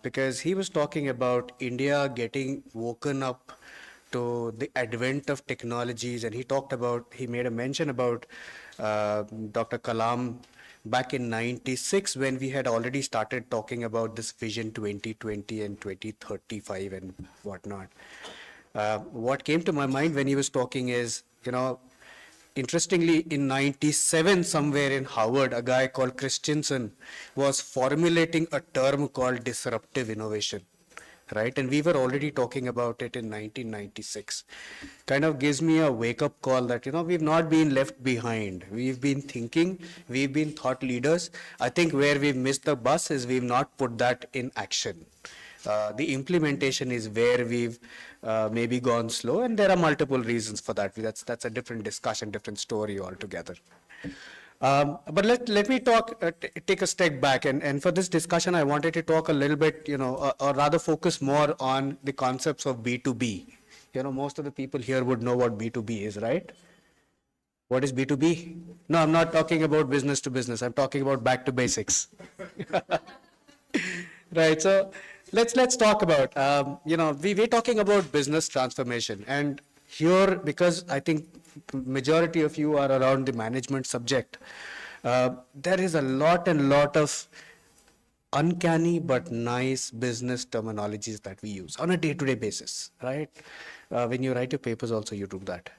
because he was talking about India getting woken up to the advent of technologies, and he made a mention about Dr. Kalam back in 96, when we had already started talking about this vision 2020 and 2035 and whatnot. What came to my mind when he was talking is, interestingly, in 97, somewhere in Harvard, a guy called Christensen was formulating a term called disruptive innovation, right? And we were already talking about it in 1996. Kind of gives me a wake-up call that, we've not been left behind. We've been thinking, we've been thought leaders. I think where we've missed the bus is we've not put that in action. The implementation is where we've maybe gone slow, and there are multiple reasons for that. That's a different discussion, different story altogether. But let me take a step back, and for this discussion, I wanted to talk a little bit, or rather focus more on the concepts of B2B. Most of the people here would know what B2B is, right? What is B2B? No, I'm not talking about business to business. I'm talking about back to basics. Right. So let's talk about, we're talking about business transformation, and here, because I think majority of you are around the management subject, there is a lot of uncanny but nice business terminologies that we use on a day-to-day basis, right? When you write your papers also, you do that.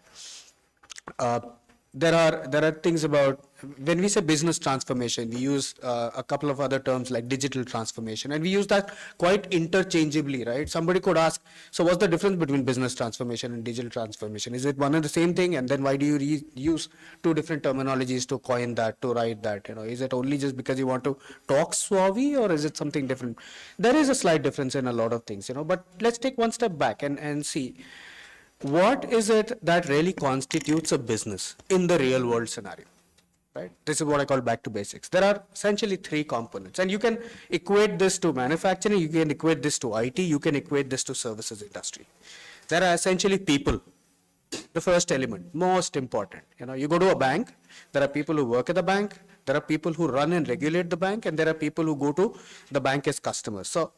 There are things about, when we say business transformation, we use a couple of other terms like digital transformation, and we use that quite interchangeably, right? Somebody could ask, so what's the difference between business transformation and digital transformation? Is it one and the same thing? And then why do you use two different terminologies to coin that, to write that? Is it only just because you want to talk suave, or is it something different? There is a slight difference in a lot of things, but let's take one step back and see. What is it that really constitutes a business in the real world scenario, right? This is what I call back to basics. There are essentially three components, and you can equate this to manufacturing, you can equate this to IT, you can equate this to services industry. There are essentially people, the first element, most important. You go to a bank, there are people who work at the bank, there are people who run and regulate the bank, and there are people who go to the bank as customers. So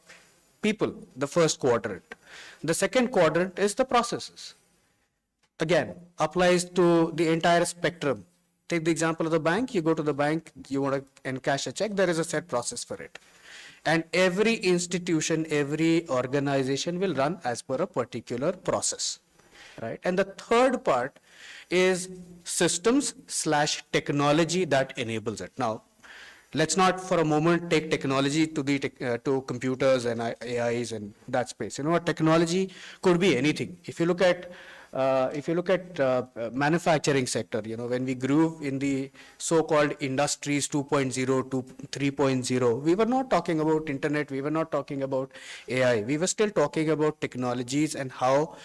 people, the first quadrant. The second quadrant is the processes. Again, applies to the entire spectrum. Take the example of the bank. You go to the bank, you want to encash a check, there is a set process for it. And every institution, every organization will run as per a particular process, right? And the third part is systems/technology that enables it. Now, let's not for a moment take technology to computers and AIs and that space. Technology could be anything. If you look at manufacturing sector, when we grew in the so-called industries 2.0 to 3.0, we were not talking about internet, we were not talking about AI, we were still talking about technologies and how,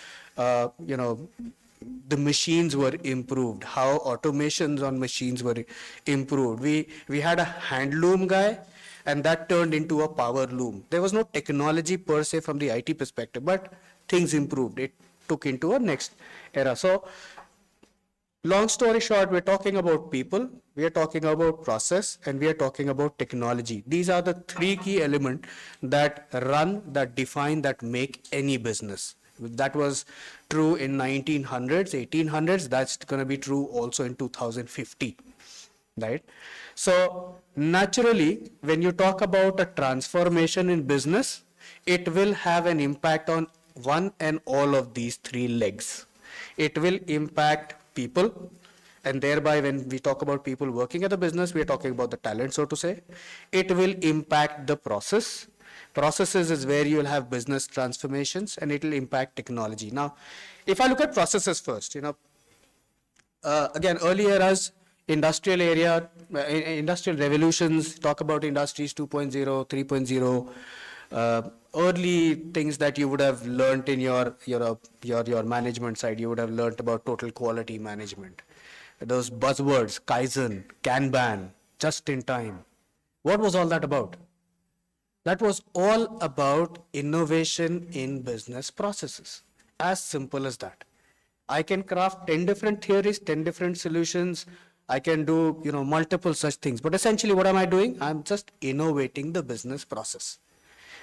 the machines were improved, how automations on machines were improved. We had a hand loom guy, and that turned into a power loom. There was no technology per se from the IT perspective, but things improved. It took into a next era. So, long story short, we're talking about people, we are talking about process, and we are talking about technology. These are the three key elements that run, that define, that make any business. That was true in 1900s, 1800s. That's going to be true also in 2050, right? So naturally, when you talk about a transformation in business, it will have an impact on one and all of these three legs. It will impact people, and thereby when we talk about people working at the business, we are talking about the talent, so to say. It will impact the process. Processes is where you will have business transformations, and it will impact technology. Now, if I look at processes first, again, earlier as industrial area, industrial revolutions, talk about industries 2.0, 3.0, early things that you would have learned in your management side. You would have learned about total quality management. Those buzzwords, Kaizen, Kanban, just in time. What was all that about? That was all about innovation in business processes. As simple as that. I can craft 10 different theories, 10 different solutions. I can do, multiple such things. But essentially, what am I doing? I'm just innovating the business process.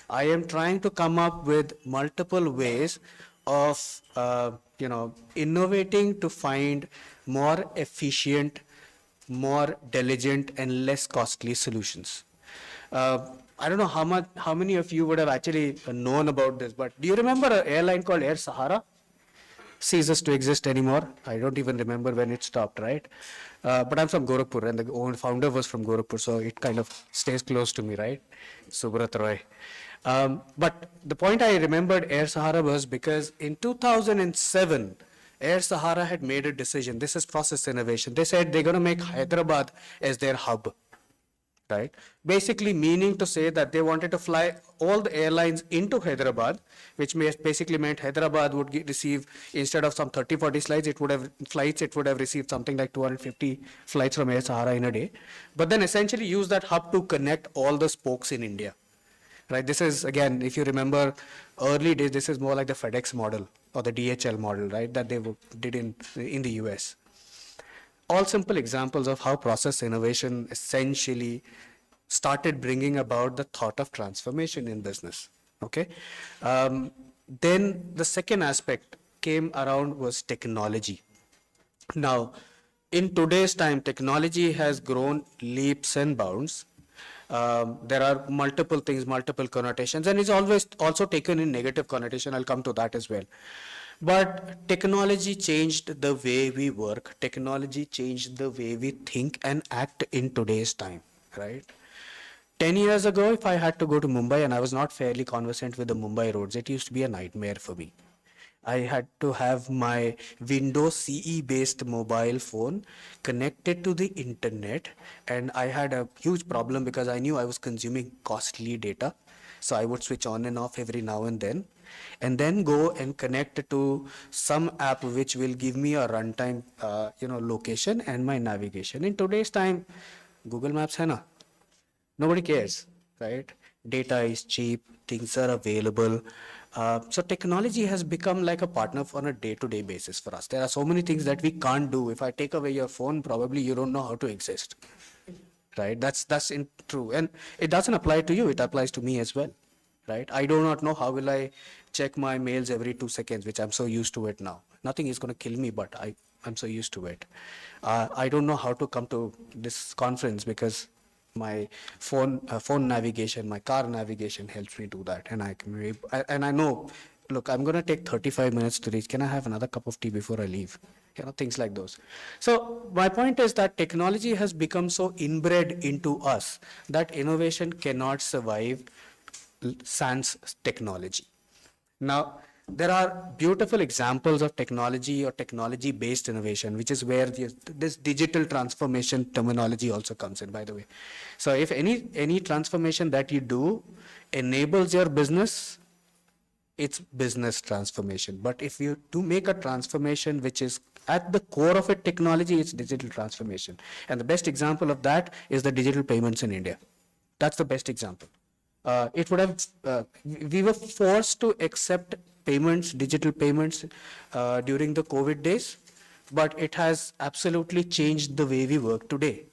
I am trying to come up with multiple ways of, innovating to find more efficient, more diligent, and less costly solutions. I don't know how many of you would have actually known about this, but do you remember an airline called Air Sahara? Ceases to exist anymore. I don't even remember when it stopped, right? But I'm from Gorakhpur, and the old founder was from Gorakhpur, so it kind of stays close to me, right? Subrat Roy. But the point I remembered Air Sahara was because in 2007, Air Sahara had made a decision. This is process innovation. They said they're going to make Hyderabad as their hub. Right? Basically meaning to say that they wanted to fly all the airlines into Hyderabad, which basically meant Hyderabad would receive, instead of some 30, 40 flights, it would have received something like 250 flights from Air Sahara in a day. But then essentially use that hub to connect all the spokes in India. Right? This is, again, if you remember early days, this is more like the FedEx model or the DHL model, right? That they did in the US. All simple examples of how process innovation essentially started bringing about the thought of transformation in business. Okay. Then the second aspect came around was technology. Now, in today's time, technology has grown leaps and bounds. There are multiple things, multiple connotations, and it's always also taken in negative connotation. I'll come to that as well. But technology changed the way we work. Technology changed the way we think and act in today's time, right? 10 years ago, if I had to go to Mumbai and I was not fairly conversant with the Mumbai roads, it used to be a nightmare for me. I had to have my Windows CE based mobile phone connected to the internet, and I had a huge problem because I knew I was consuming costly data. So I would switch on and off every now and then go and connect to some app which will give me a runtime, location and my navigation. In today's time, Google Maps hai na. Nobody cares, right? Data is cheap, things are available. So technology has become like a partner on a day-to-day basis for us. There are so many things that we can't do. If I take away your phone, probably you don't know how to exist. Right? That's true. And it doesn't apply to you, it applies to me as well. Right? I do not know how will I check my mails every 2 seconds, which I'm so used to it now. Nothing is going to kill me, but I'm so used to it. I don't know how to come to this conference because my phone navigation, my car navigation helps me do that. And I know, look, I'm going to take 35 minutes to reach. Can I have another cup of tea before I leave? Things like those. So my point is that technology has become so inbred into us that innovation cannot survive sans technology. Now, there are beautiful examples of technology or technology-based innovation, which is where this digital transformation terminology also comes in, by the way. So if any transformation that you do enables your business, it's business transformation. But if you do make a transformation which is at the core of it technology, it's digital transformation. And the best example of that is the digital payments in India. That's the best example. We were forced to accept payments, digital payments during the COVID days, but it has absolutely changed the way we work today.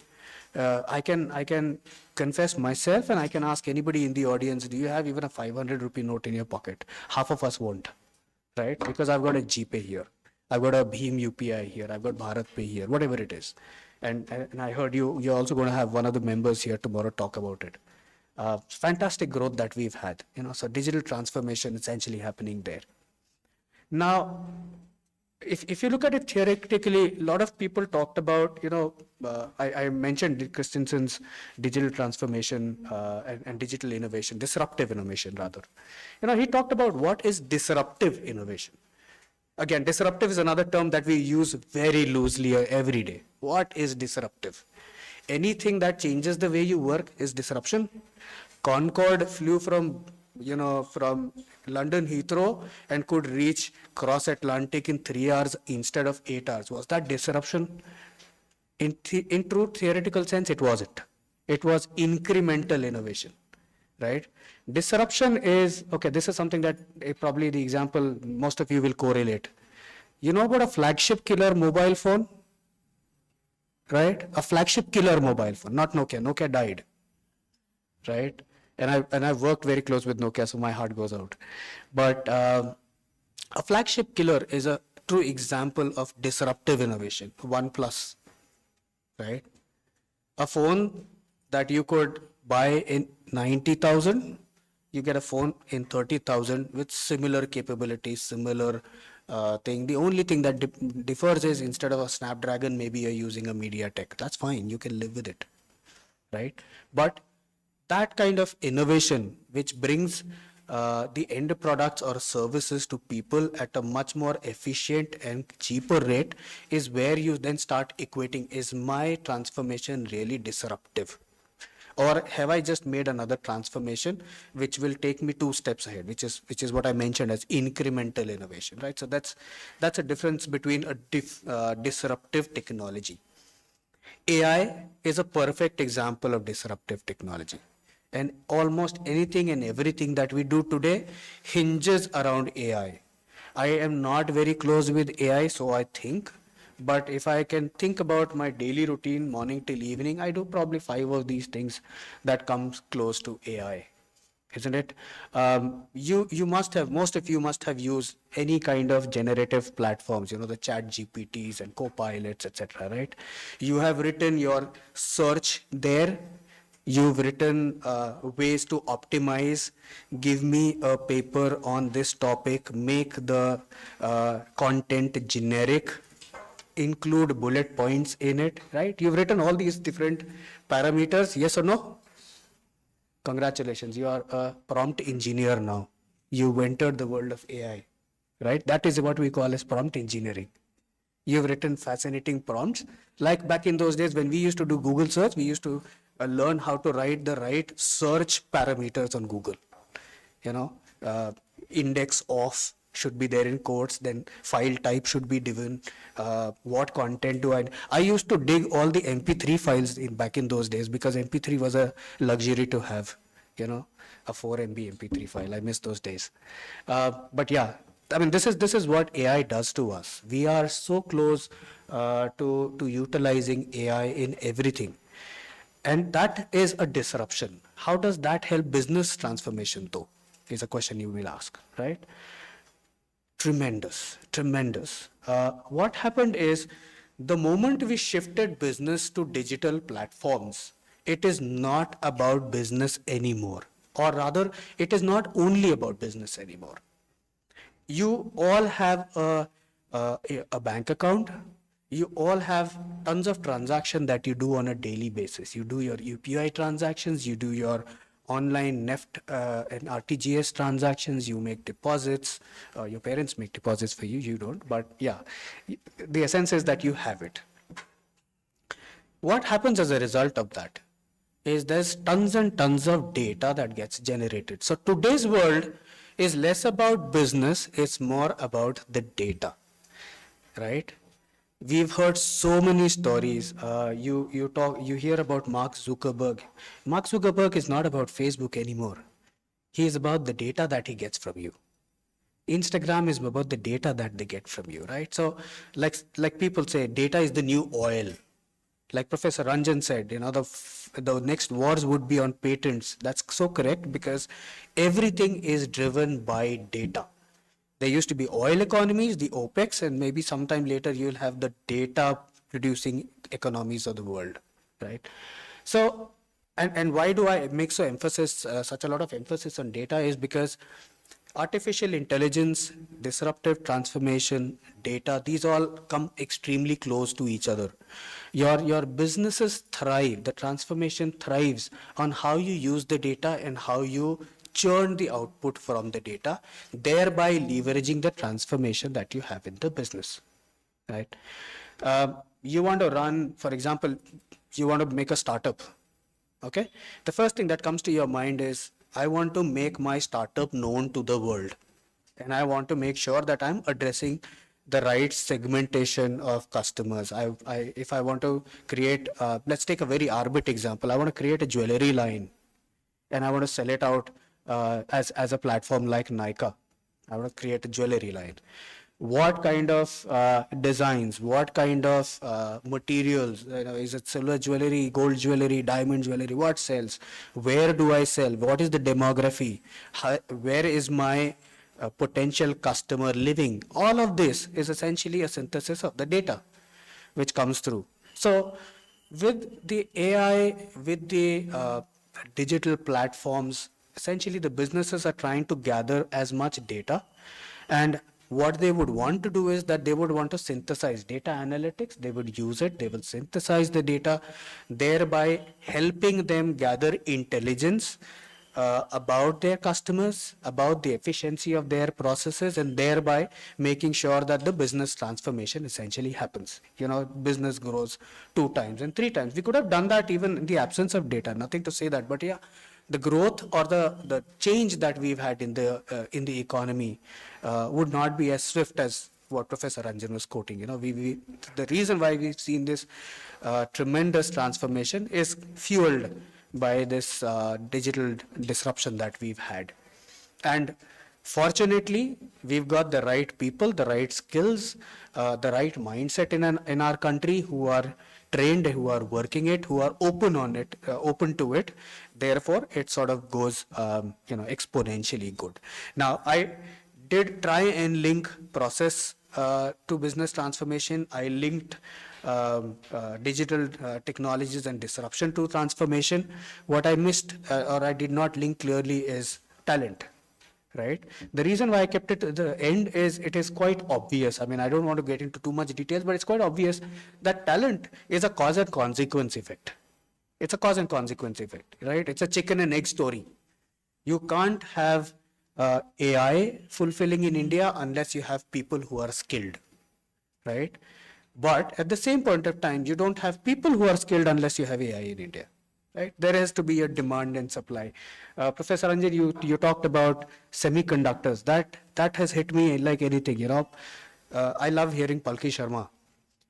I can confess myself, and I can ask anybody in the audience, do you have even a 500 rupee note in your pocket? Half of us won't, right? Because I've got a GPay here. I've got a Bheem UPI here. I've got Bharat Pay here, whatever it is. And I heard you're also going to have one of the members here tomorrow talk about it. Fantastic growth that we've had, so digital transformation essentially happening there. Now, if you look at it theoretically, a lot of people talked about, I mentioned Christensen's digital transformation and digital innovation, disruptive innovation rather. He talked about what is disruptive innovation. Again, disruptive is another term that we use very loosely every day. What is disruptive? Anything that changes the way you work is disruption. Concorde flew from London Heathrow and could reach cross Atlantic in 3 hours instead of 8 hours. Was that disruption? In true theoretical sense, it wasn't. It was incremental innovation, right? Disruption is, okay, this is something that probably the example most of you will correlate. You know about a flagship killer mobile phone? Right? A flagship killer mobile phone, not Nokia. Nokia died, right? And I've worked very close with Nokia, so my heart goes out. But a flagship killer is a true example of disruptive innovation. OnePlus, right? A phone that you could buy in 90,000, you get a phone in 30,000 with similar capabilities, similar thing. The only thing that differs is instead of a Snapdragon, maybe you're using a MediaTek. That's fine. You can live with it, right? But that kind of innovation, which brings the end products or services to people at a much more efficient and cheaper rate, is where you then start equating, is my transformation really disruptive? Or have I just made another transformation which will take me 2 steps ahead, which is what I mentioned as incremental innovation, right? So that's a difference between a disruptive technology. AI is a perfect example of disruptive technology. And almost anything and everything that we do today hinges around AI. I am not very close with AI, so I think. But if I can think about my daily routine, morning till evening, I do probably 5 of these things that comes close to AI, isn't it? Most of you must have used any kind of generative platforms, the chat GPTs and copilots, etc., right? You have written your search there. You've written ways to optimize, give me a paper on this topic, make the content generic, include bullet points in it, right? You've written all these different parameters, yes or no? Congratulations, you are a prompt engineer now. You've entered the world of AI, right? That is what we call as prompt engineering. You've written fascinating prompts. Like back in those days when we used to do Google search, we used to learn how to write the right search parameters on Google. Index of should be there in quotes, then file type should be given, what content do I used to dig all the MP3 files back in those days, because MP3 was a luxury to have, a 4 MB MP3 file. I miss those days. But yeah, I mean, this is what AI does to us. We are so close to utilizing AI in everything. And that is a disruption. How does that help business transformation though? Is a question you will ask, right? Tremendous. What happened is, the moment we shifted business to digital platforms, it is not about business anymore. Or rather, it is not only about business anymore. You all have a bank account. You all have tons of transactions that you do on a daily basis. You do your UPI transactions, you do your online NEFT and RTGS transactions, you make deposits. Your parents make deposits for you, you don't. But yeah, the essence is that you have it. What happens as a result of that is there's tons and tons of data that gets generated. So today's world is less about business, it's more about the data, right? We've heard so many stories. You hear about Mark Zuckerberg. Mark Zuckerberg is not about Facebook anymore. He is about the data that he gets from you. Instagram is about the data that they get from you, right? So like people say, data is the new oil. Like Professor Ranjan said, the next wars would be on patents. That's so correct, because everything is driven by data. There used to be oil economies, the OPEX, and maybe sometime later you'll have the data producing economies of the world, right? So, and why do I make such a lot of emphasis on data is because artificial intelligence, disruptive transformation, data, these all come extremely close to each other. Your businesses thrive, the transformation thrives on how you use the data and how you churn the output from the data, thereby leveraging the transformation that you have in the business, right? You want to run, for example, you want to make a startup, okay? The first thing that comes to your mind is, I want to make my startup known to the world. And I want to make sure that I'm addressing the right segmentation of customers. If I want to create, let's take a very arbitrary example. I want to create a jewelry line and I want to sell it out as a platform like Nika. I want to create a jewelry line. What kind of designs, what kind of materials, is it silver jewelry, gold jewelry, diamond jewelry, what sells? Where do I sell? What is the demography? Where is my potential customer living? All of this is essentially a synthesis of the data which comes through. So with the AI, with the digital platforms, essentially the businesses are trying to gather as much data, and what they would want to do is that they would want to synthesize data analytics. They would use it, they will synthesize the data, thereby helping them gather intelligence about their customers, about the efficiency of their processes, and thereby making sure that the business transformation essentially happens. Business grows 2 times and 3 times. We could have done that even in the absence of data, nothing to say that, but yeah, the growth or the change that we've had in the economy would not be as swift as what Professor Ranjan was quoting. The reason why we've seen this tremendous transformation is fueled by this digital disruption that we've had. And fortunately, we've got the right people, the right skills, the right mindset in our country who are trained, who are working it, who are open to it. Therefore, it sort of goes, exponentially good. Now, I did try and link process to business transformation. I linked digital technologies and disruption to transformation. What I missed or I did not link clearly is talent. Right? The reason why I kept it at the end is it is quite obvious. I mean, I don't want to get into too much details, but it's quite obvious that talent is a cause and consequence effect. It's a cause and consequence effect, right? It's a chicken and egg story. You can't have AI fulfilling in India unless you have people who are skilled, right? But at the same point of time, you don't have people who are skilled unless you have AI in India. Right? There has to be a demand and supply. Professor Ranjan, you talked about semiconductors. That has hit me like anything. I love hearing Palki Sharma.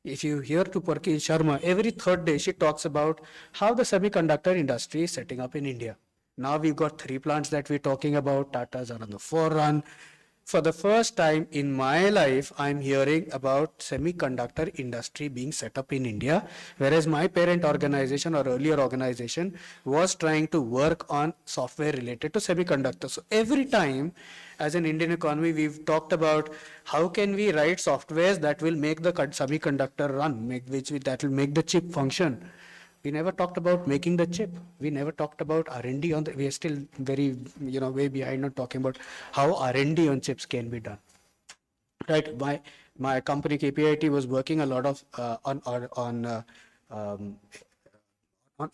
If you hear to Palki Sharma, every third day she talks about how the semiconductor industry is setting up in India. Now we've got 3 plants that we're talking about. Tata's are on the forerun. For the first time in my life, I'm hearing about semiconductor industry being set up in India, whereas my parent organization or earlier organization was trying to work on software related to semiconductors. So every time as an Indian economy, we've talked about how can we write softwares that will make the semiconductor run, that will make the chip function. We never talked about making the chip. We never talked about R&D on we are still very, way behind on talking about how R&D on chips can be done. Right. My company KPIT was working a lot of on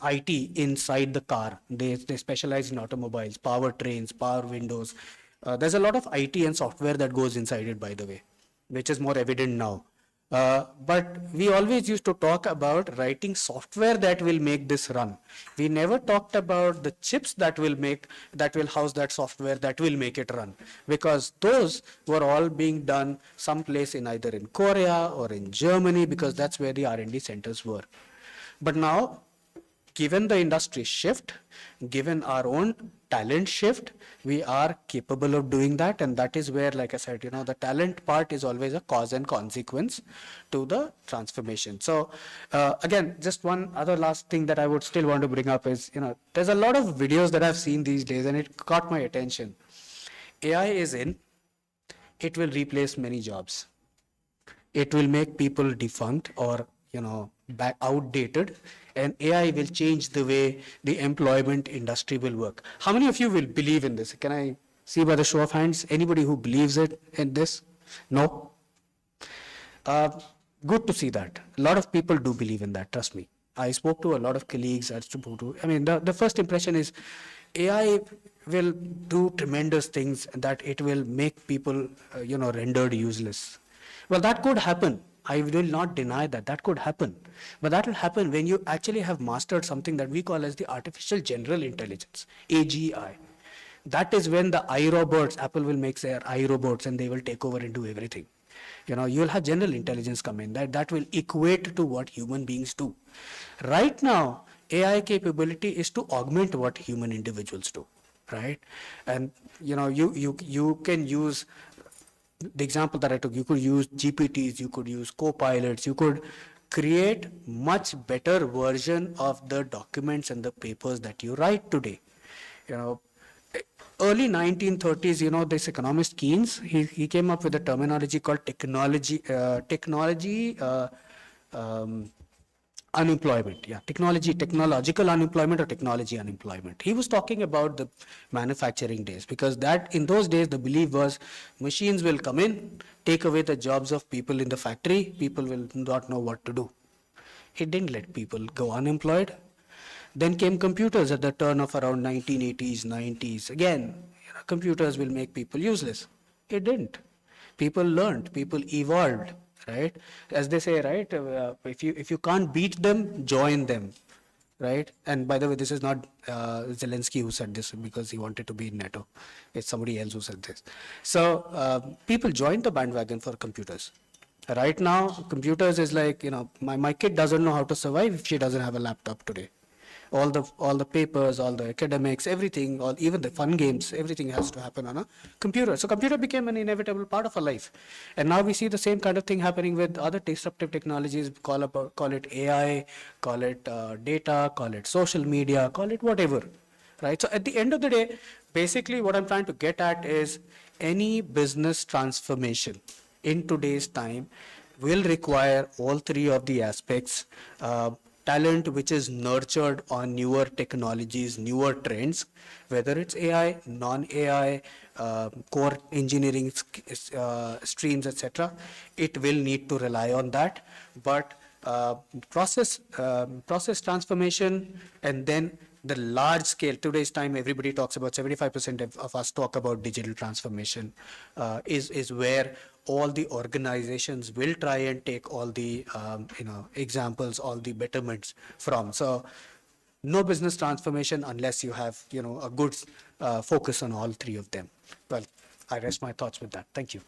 IT inside the car. They specialize in automobiles, powertrains, power windows. There's a lot of IT and software that goes inside it, by the way, which is more evident now. But we always used to talk about writing software that will make this run. We never talked about the chips that will house that software that will make it run, because those were all being done someplace in either in Korea or in Germany, because that's where the R&D centers were. But now, given the industry shift, given our own talent shift, we are capable of doing that. And that is where, like I said, the talent part is always a cause and consequence to the transformation. So again, just one other last thing that I would still want to bring up is, there's a lot of videos that I've seen these days and it caught my attention. AI is in, it will replace many jobs. It will make people defunct or, outdated, and AI will change the way the employment industry will work. How many of you will believe in this? Can I See by the show of hands, anybody who believes it in this? No? Good to see that. A lot of people do believe in that, trust me. I spoke to a lot of colleagues. The first impression is AI will do tremendous things that it will make people, rendered useless. Well, that could happen. I will not deny that. That could happen. But that will happen when you actually have mastered something that we call as the artificial general intelligence, AGI. That is when the iRobots, Apple will make their iRobots and they will take over and do everything. You'll have general intelligence come in that will equate to what human beings do. Right now, AI capability is to augment what human individuals do, right? And you can use the example that I took. You could use GPTs, you could use co-pilots, you could create much better version of the documents and the papers that you write today. Early 1930s, this economist Keynes, he came up with a terminology called unemployment. Yeah, technological unemployment or technology unemployment. He was talking about the manufacturing days, because that in those days the belief was machines will come in, take away the jobs of people in the factory, people will not know what to do. He didn't let people go unemployed. Then came computers at the turn of around 1980s, 90s. Again, computers will make people useless. It didn't. People learned, people evolved, right? As they say, right? If you can't beat them, join them, right? And by the way, this is not Zelensky who said this because he wanted to be in NATO. It's somebody else who said this. So people joined the bandwagon for computers. Right now, computers is like, my kid doesn't know how to survive if she doesn't have a laptop today. All the papers, all the academics, everything, even the fun games, everything has to happen on a computer. So computer became an inevitable part of our life. And now we see the same kind of thing happening with other disruptive technologies, call it AI, call it data, call it social media, call it whatever, right? So at the end of the day, basically what I'm trying to get at is any business transformation in today's time will require all three of the aspects. Talent which is nurtured on newer technologies, newer trends, whether it's AI, non-AI, core engineering streams, etc. It will need to rely on that. But process transformation, and then the large scale, today's time everybody talks about, 75% of us talk about digital transformation, is where all the organizations will try and take all the examples, all the betterments from. So no business transformation unless you have a good focus on all three of them. Well, I rest my thoughts with that. Thank you.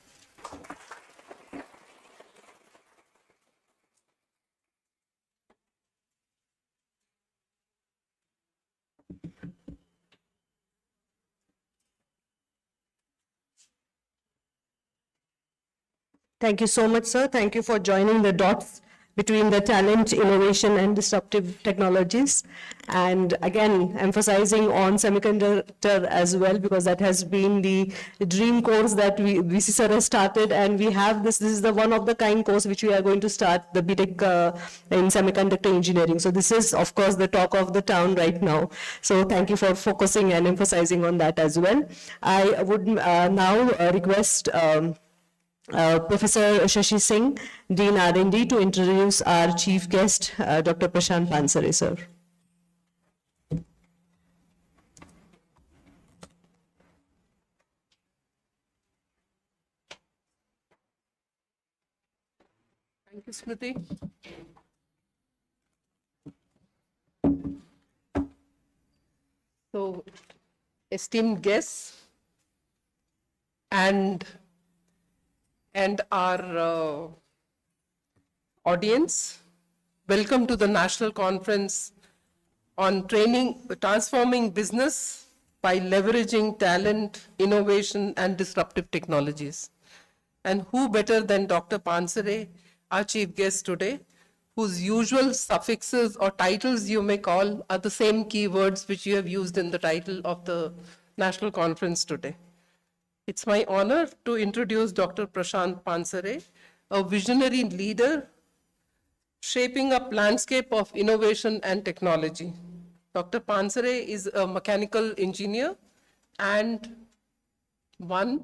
Thank you so much, sir. Thank you for joining the dots between the talent, innovation, and disruptive technologies. And again, emphasizing on semiconductor as well, because that has been the dream course that VC sir has started. And we have this is the one of the kind course which we are going to start, the BTech in semiconductor engineering. So this is, of course, the talk of the town right now. So thank you for focusing and emphasizing on that as well. I would now request Professor Shashi Singh, Dean R&D, to introduce our chief guest, Dr. Prashant Pansare, sir. Thank you, Smriti. So, esteemed guests and our audience, welcome to the National Conference on Transforming Business by Leveraging Talent, Innovation, and Disruptive Technologies. And who better than Dr. Pansare, our chief guest today, whose usual suffixes or titles you may call are the same keywords which you have used in the title of the National Conference today. It's my honor to introduce Dr. Prashant Pansare, a visionary leader shaping up landscape of innovation and technology. Dr. Pansare is a mechanical engineer and 3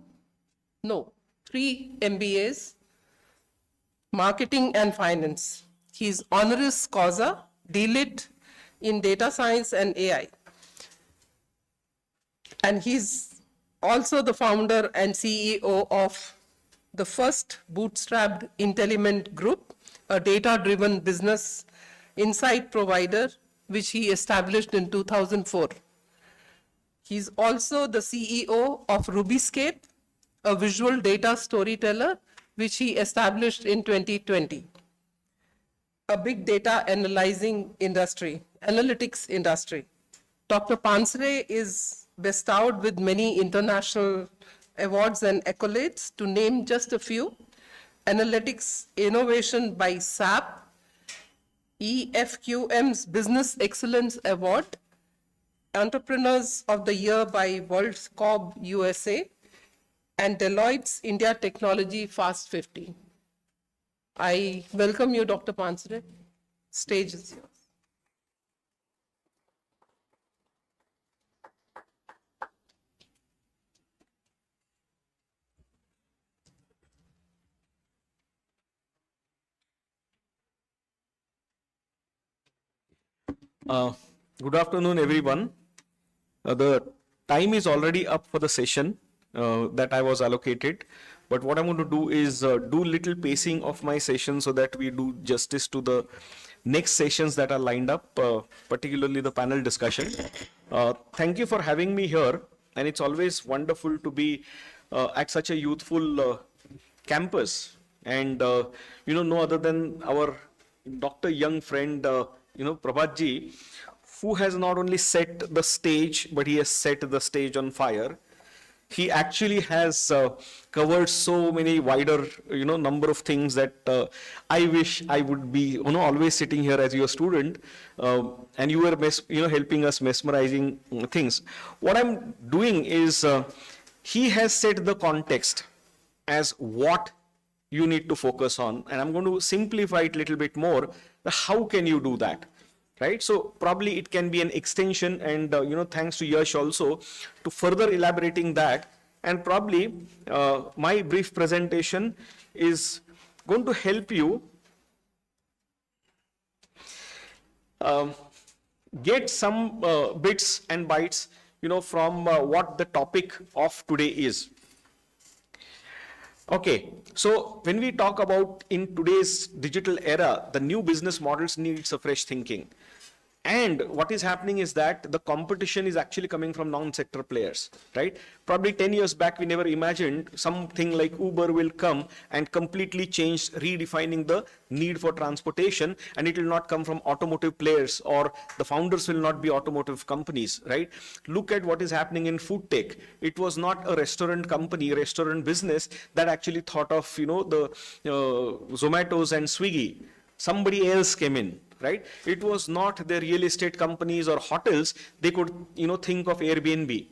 MBAs, marketing and finance. He's honoris causa, DLIT in data science and AI. And he's also the founder and CEO of the first bootstrapped Intelligent Group, a data-driven business insight provider, which he established in 2004. He's also the CEO of Rubyscape, a visual data storyteller, which he established in 2020. A big data analytics industry. Dr. Pansare is bestowed with many international awards and accolades, to name just a few: Analytics Innovation by SAP, EFQM's Business Excellence Award, Entrepreneurs of the Year by WorldScope USA, and Deloitte's India Technology Fast 50. I welcome you, Dr. Pansare. Stage is yours. Good afternoon, everyone. The time is already up for the session that I was allocated. But what I'm going to do is do little pacing of my session so that we do justice to the next sessions that are lined up, particularly the panel discussion. Thank you for having me here. And it's always wonderful to be at such a youthful campus. And, no other than our Dr. Young friend, Prabhatji, who has not only set the stage, but he has set the stage on fire. He actually has covered so many wider, number of things that I wish I would be, always sitting here as your student, and you were, helping us mesmerizing things. What I'm doing is, he has set the context as what you need to focus on, and I'm going to simplify it a little bit more. How can you do that? Right? So probably it can be an extension, and thanks to Yash also to further elaborating that. And probably my brief presentation is going to help you get some bits and bytes, from what the topic of today is. Okay, so when we talk about in today's digital era, the new business models needs a fresh thinking. And what is happening is that the competition is actually coming from non-sector players, right? Probably 10 years back, we never imagined something like Uber will come and completely change, redefining the need for transportation, and it will not come from automotive players, or the founders will not be automotive companies, right? Look at what is happening in food tech. It was not a restaurant company, restaurant business that actually thought of, the Zomatos and Swiggy. Somebody else came in. Right? It was not the real estate companies or hotels. They could, think of Airbnb.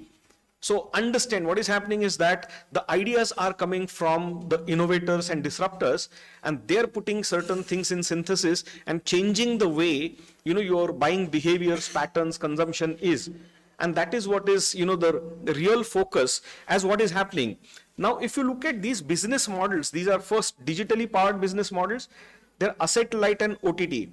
So understand what is happening is that the ideas are coming from the innovators and disruptors, and they're putting certain things in synthesis and changing the way, your buying behaviors, patterns, consumption is. And that is what is, the real focus as what is happening. Now, if you look at these business models, these are first digitally powered business models. They're asset light and OTT.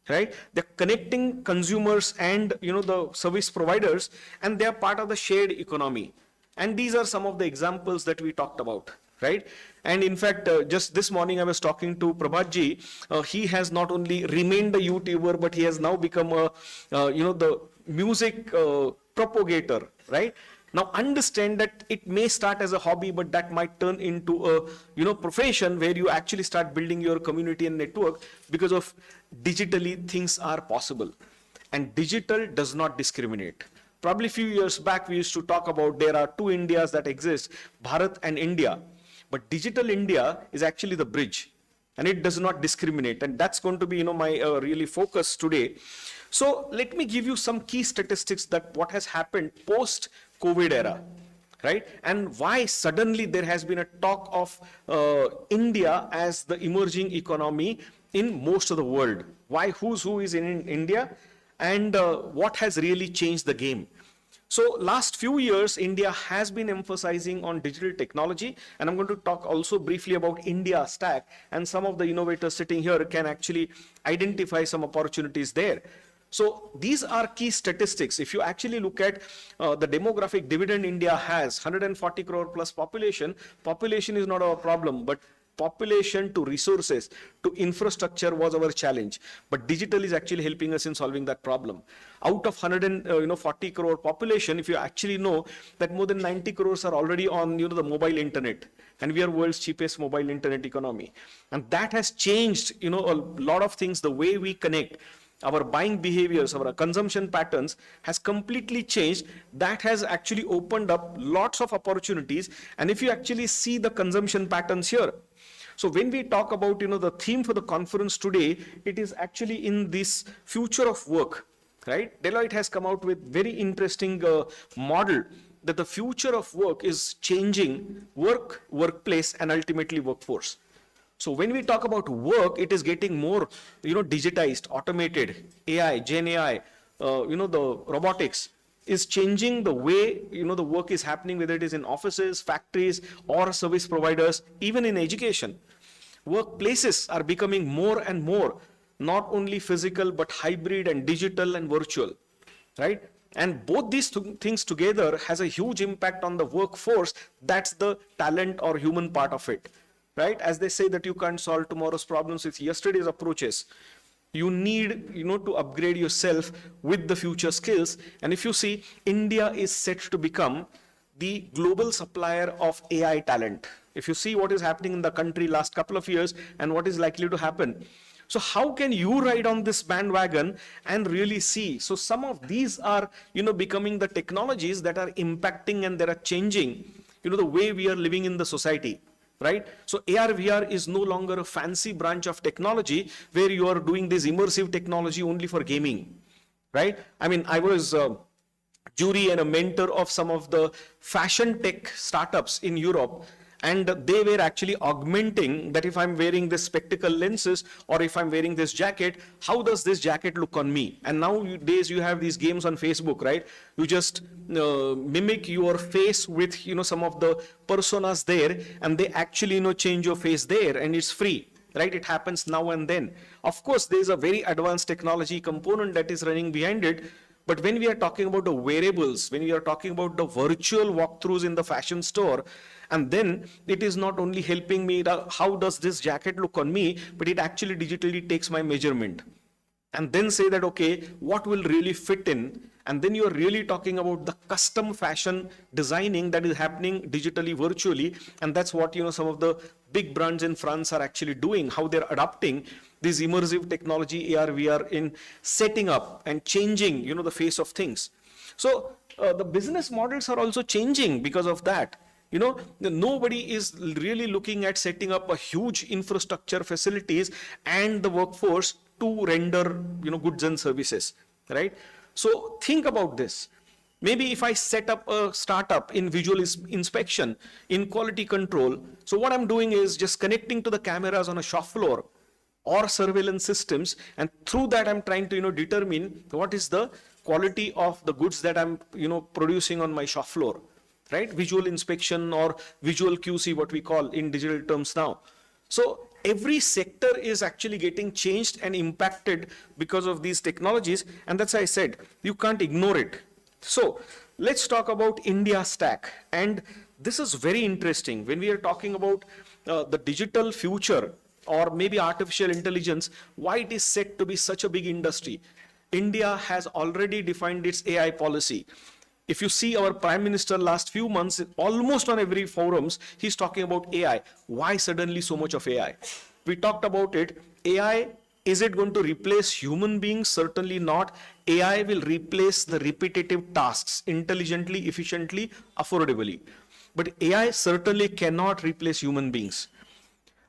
Right? They're connecting consumers and, the service providers, and they're part of the shared economy. And these are some of the examples that we talked about, right? And in fact, just this morning I was talking to Prabhatji. He has not only remained a YouTuber, but he has now become a, the music propagator, right? Now understand that it may start as a hobby, but that might turn into a, profession where you actually start building your community and network, because of digitally things are possible. And digital does not discriminate. Probably a few years back, we used to talk about there are two Indias that exist, Bharat and India. But digital India is actually the bridge, and it does not discriminate. And that's going to be, my really focus today. So let me give you some key statistics that what has happened post COVID era, right? And why suddenly there has been a talk of India as the emerging economy in most of the world. Why, who is in India, and what has really changed the game. So last few years, India has been emphasizing on digital technology, and I'm going to talk also briefly about India Stack, and some of the innovators sitting here can actually identify some opportunities there. So these are key statistics. If you actually look at the demographic dividend India has, 140 crore plus population, population is not our problem, but population to resources to infrastructure was our challenge, but digital is actually helping us in solving that problem. Out of 140 crore population, if you actually know that more than 90 crores are already on the mobile internet, and we are world's cheapest mobile internet economy, and that has changed a lot of things. The way we connect, our buying behaviors, our consumption patterns has completely changed. That has actually opened up lots of opportunities. And if you actually see the consumption patterns here, so when we talk about the theme for the conference today, it is actually in this future of work, right? Deloitte has come out with very interesting model that the future of work is changing work, workplace, and ultimately workforce. So when we talk about work, it is getting more, digitized, automated, AI, Gen AI, the robotics is changing the way, the work is happening, whether it is in offices, factories, or service providers, even in education. Workplaces are becoming more and more, not only physical, but hybrid and digital and virtual, right? And both these things together has a huge impact on the workforce. That's the talent or human part of it. Right? As they say that you can't solve tomorrow's problems with yesterday's approaches. You need, to upgrade yourself with the future skills. And if you see, India is set to become the global supplier of AI talent. If you see what is happening in the country last couple of years and what is likely to happen. So how can you ride on this bandwagon and really see? So some of these are, becoming the technologies that are impacting and that are changing, the way we are living in the society. Right? So AR, VR is no longer a fancy branch of technology where you are doing this immersive technology only for gaming, right? I mean, I was a jury and a mentor of some of the fashion tech startups in Europe, and they were actually augmenting that if I'm wearing this spectacle lenses or if I'm wearing this jacket, how does this jacket look on me? And nowadays you have these games on Facebook, right? You just mimic your face with some of the personas there, and they actually change your face there, and it's free. Right? It happens now and then. Of course, there's a very advanced technology component that is running behind it. But when we are talking about the wearables, when we are talking about the virtual walkthroughs in the fashion store, and then it is not only helping me, how does this jacket look on me, but it actually digitally takes my measurement. And then say that, okay, what will really fit in? And then you're really talking about the custom fashion designing that is happening digitally, virtually. And that's what, some of the big brands in France are actually doing, how they're adopting this immersive technology, AR, VR, in setting up and changing, the face of things. So the business models are also changing because of that. Nobody is really looking at setting up a huge infrastructure facilities and the workforce to render, goods and services, right? So think about this. Maybe if I set up a startup in visual inspection, in quality control, so what I'm doing is just connecting to the cameras on a shop floor or surveillance systems, and through that I'm trying to determine what is the quality of the goods that I'm producing on my shop floor, right? Visual inspection or visual QC, what we call in digital terms now. So every sector is actually getting changed and impacted because of these technologies, and that's why I said you can't ignore it. So let's talk about India Stack, and this is very interesting when we are talking about the digital future or maybe artificial intelligence, why it is set to be such a big industry. India has already defined its AI policy. If you see our Prime Minister last few months, almost on every forums, he's talking about AI. Why suddenly so much of AI? We talked about it. AI, is it going to replace human beings? Certainly not. AI will replace the repetitive tasks intelligently, efficiently, affordably. But AI certainly cannot replace human beings.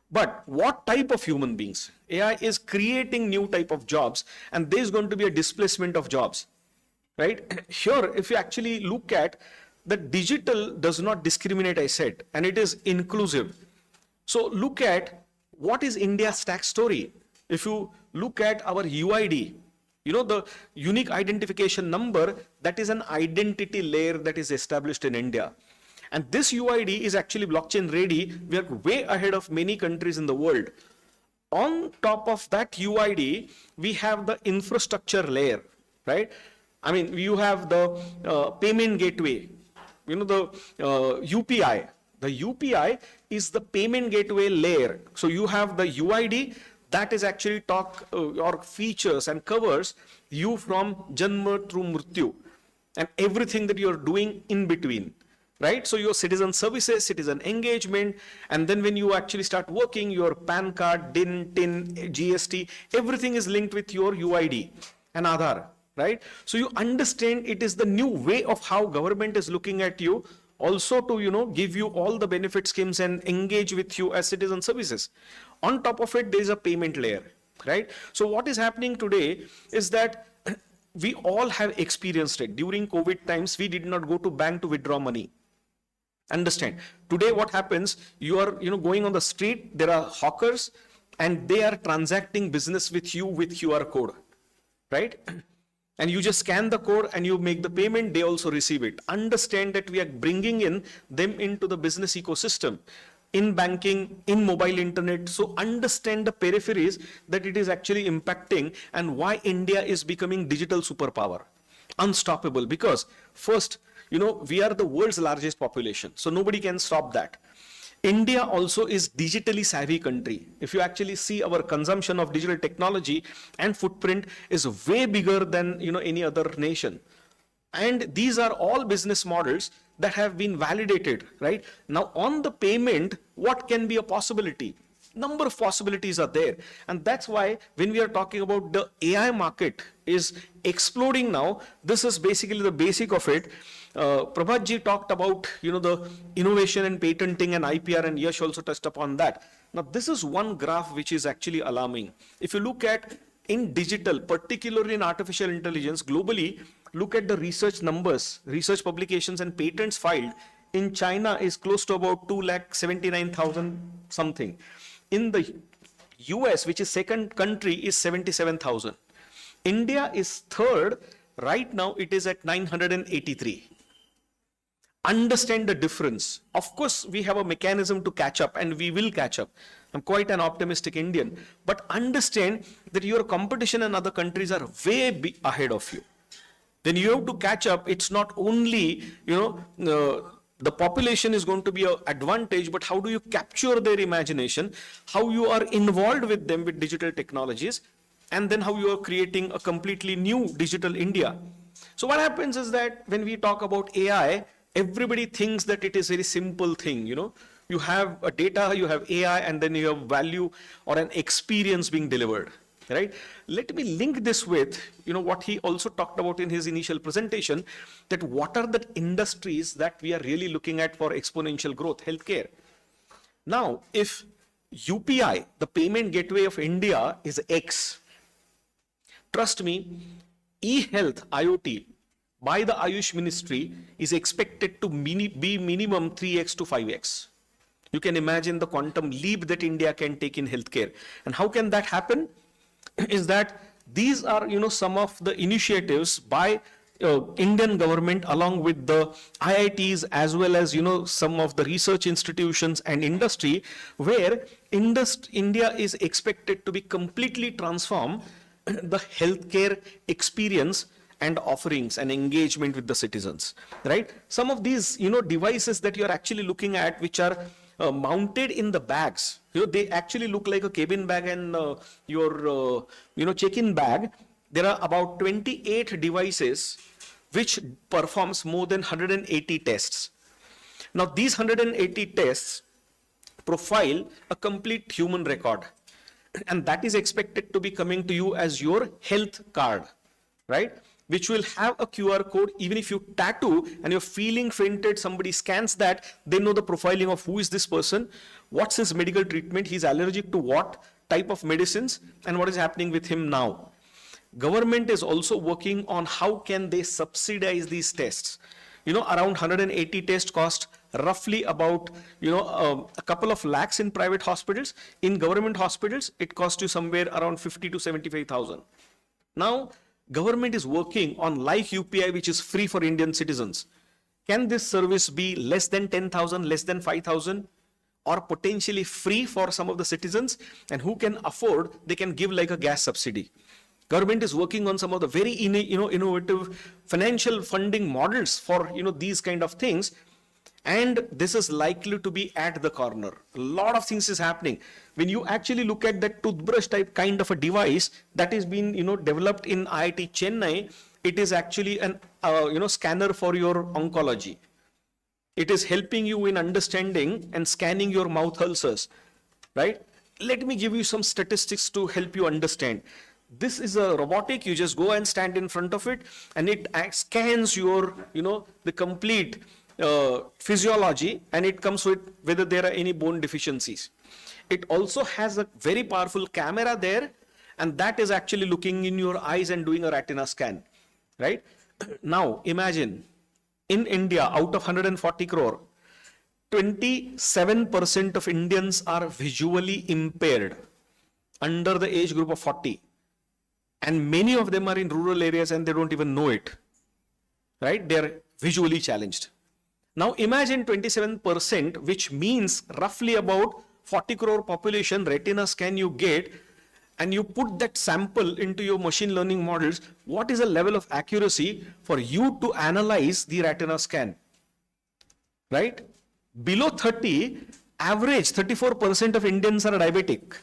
But what type of human beings? AI is creating new type of jobs, and there's going to be a displacement of jobs, right? Here, if you actually look at the digital does not discriminate, I said, and it is inclusive. So look at what is India Stack story. If you look at our UID, The unique identification number, that is an identity layer that is established in India. And this UID is actually blockchain ready. We are way ahead of many countries in the world. On top of that UID, we have the infrastructure layer, right? I mean, you have the payment gateway, the UPI. The UPI is the payment gateway layer. So you have the UID that is actually or features and covers you from Janma through Mrityu and everything that you're doing in between. Right? So your citizen services, citizen engagement, and then when you actually start working, your PAN card, DIN, TIN, GST, everything is linked with your UID and Aadhaar, right? So you understand it is the new way of how government is looking at you, also to, give you all the benefit schemes and engage with you as citizen services. On top of it, there is a payment layer, right? So what is happening today is that we all have experienced it. During COVID times, we did not go to bank to withdraw money. Understand, today what happens, you are going on the street, there are hawkers and they are transacting business with you with QR code, right? And you just scan the code and you make the payment, they also receive it. Understand that we are bringing in them into the business ecosystem, in banking, in mobile internet. So understand the peripheries that it is actually impacting and why India is becoming digital superpower, unstoppable. Because first, we are the world's largest population, so nobody can stop that. India also is digitally savvy country. If you actually see our consumption of digital technology and footprint is way bigger than any other nation. And these are all business models that have been validated, right? Now on the payment, what can be a possibility? Number of possibilities are there. And that's why when we are talking about the AI market is exploding now, this is basically the basic of it. Prabhat ji talked about, the innovation and patenting and IPR, and Yash also touched upon that. Now, this is one graph which is actually alarming. If you look at in digital, particularly in artificial intelligence, globally, look at the research numbers, research publications and patents filed. In China is close to about 279,000 something. In the US, which is second country, is 77,000. India is third. Right now, it is at 983. Understand the difference. Of course, we have a mechanism to catch up and we will catch up. I'm quite an optimistic Indian, but understand that your competition in other countries are way ahead of you. Then you have to catch up. It's not only, the population is going to be an advantage, but how do you capture their imagination, how you are involved with them with digital technologies, and then how you are creating a completely new digital India. So what happens is that when we talk about AI, everybody thinks that it is a very simple thing. You have a data, you have AI, and then you have value or an experience being delivered, right? Let me link this with, what he also talked about in his initial presentation, that what are the industries that we are really looking at for exponential growth, healthcare. Now, if UPI, the payment gateway of India, is X, trust me, e-health IoT by the Ayush Ministry is expected to be minimum 3x to 5x. You can imagine the quantum leap that India can take in healthcare. And how can that happen? Is that these are, some of the initiatives by Indian government along with the IITs as well as, some of the research institutions and industry, where India is expected to be completely transformed the healthcare experience and offerings and engagement with the citizens, right? Some of these, devices that you're actually looking at, which are mounted in the bags, they actually look like a cabin bag and your, check-in bag. There are about 28 devices which performs more than 180 tests. Now, these 180 tests profile a complete human record, and that is expected to be coming to you as your health card, right? Which will have a QR code. Even if you tattoo and you're feeling fainted, somebody scans that, they know the profiling of who is this person, what's his medical treatment, he's allergic to what type of medicines, and what is happening with him now. Government is also working on how can they subsidize these tests. Around 180 tests cost roughly about, a couple of lakhs in private hospitals. In government hospitals, it costs you somewhere around 50 to 75,000. Now, Government is working on like UPI, which is free for Indian citizens. Can this service be less than 10,000, less than 5,000, or potentially free for some of the citizens? And who can afford, they can give like a gas subsidy. Government is working on some of the very innovative financial funding models for these kind of things. And this is likely to be at the corner. A lot of things is happening. When you actually look at that toothbrush type kind of a device that is being developed in IIT Chennai, it is actually an scanner for your oncology. It is helping you in understanding and scanning your mouth ulcers, right? Let me give you some statistics to help you understand. This is a robotic, you just go and stand in front of it and it scans your, the complete physiology, and it comes with whether there are any bone deficiencies. It also has a very powerful camera there, and that is actually looking in your eyes and doing a retina scan, right? Now imagine in India, out of 140 crore, 27% of Indians are visually impaired under the age group of 40. And many of them are in rural areas and they don't even know it, right? They're visually challenged. Now imagine 27%, which means roughly about 40 crore population retina scan you get, and you put that sample into your machine learning models. What is the level of accuracy for you to analyze the retina scan, right? Below 30, average 34% of Indians are diabetic.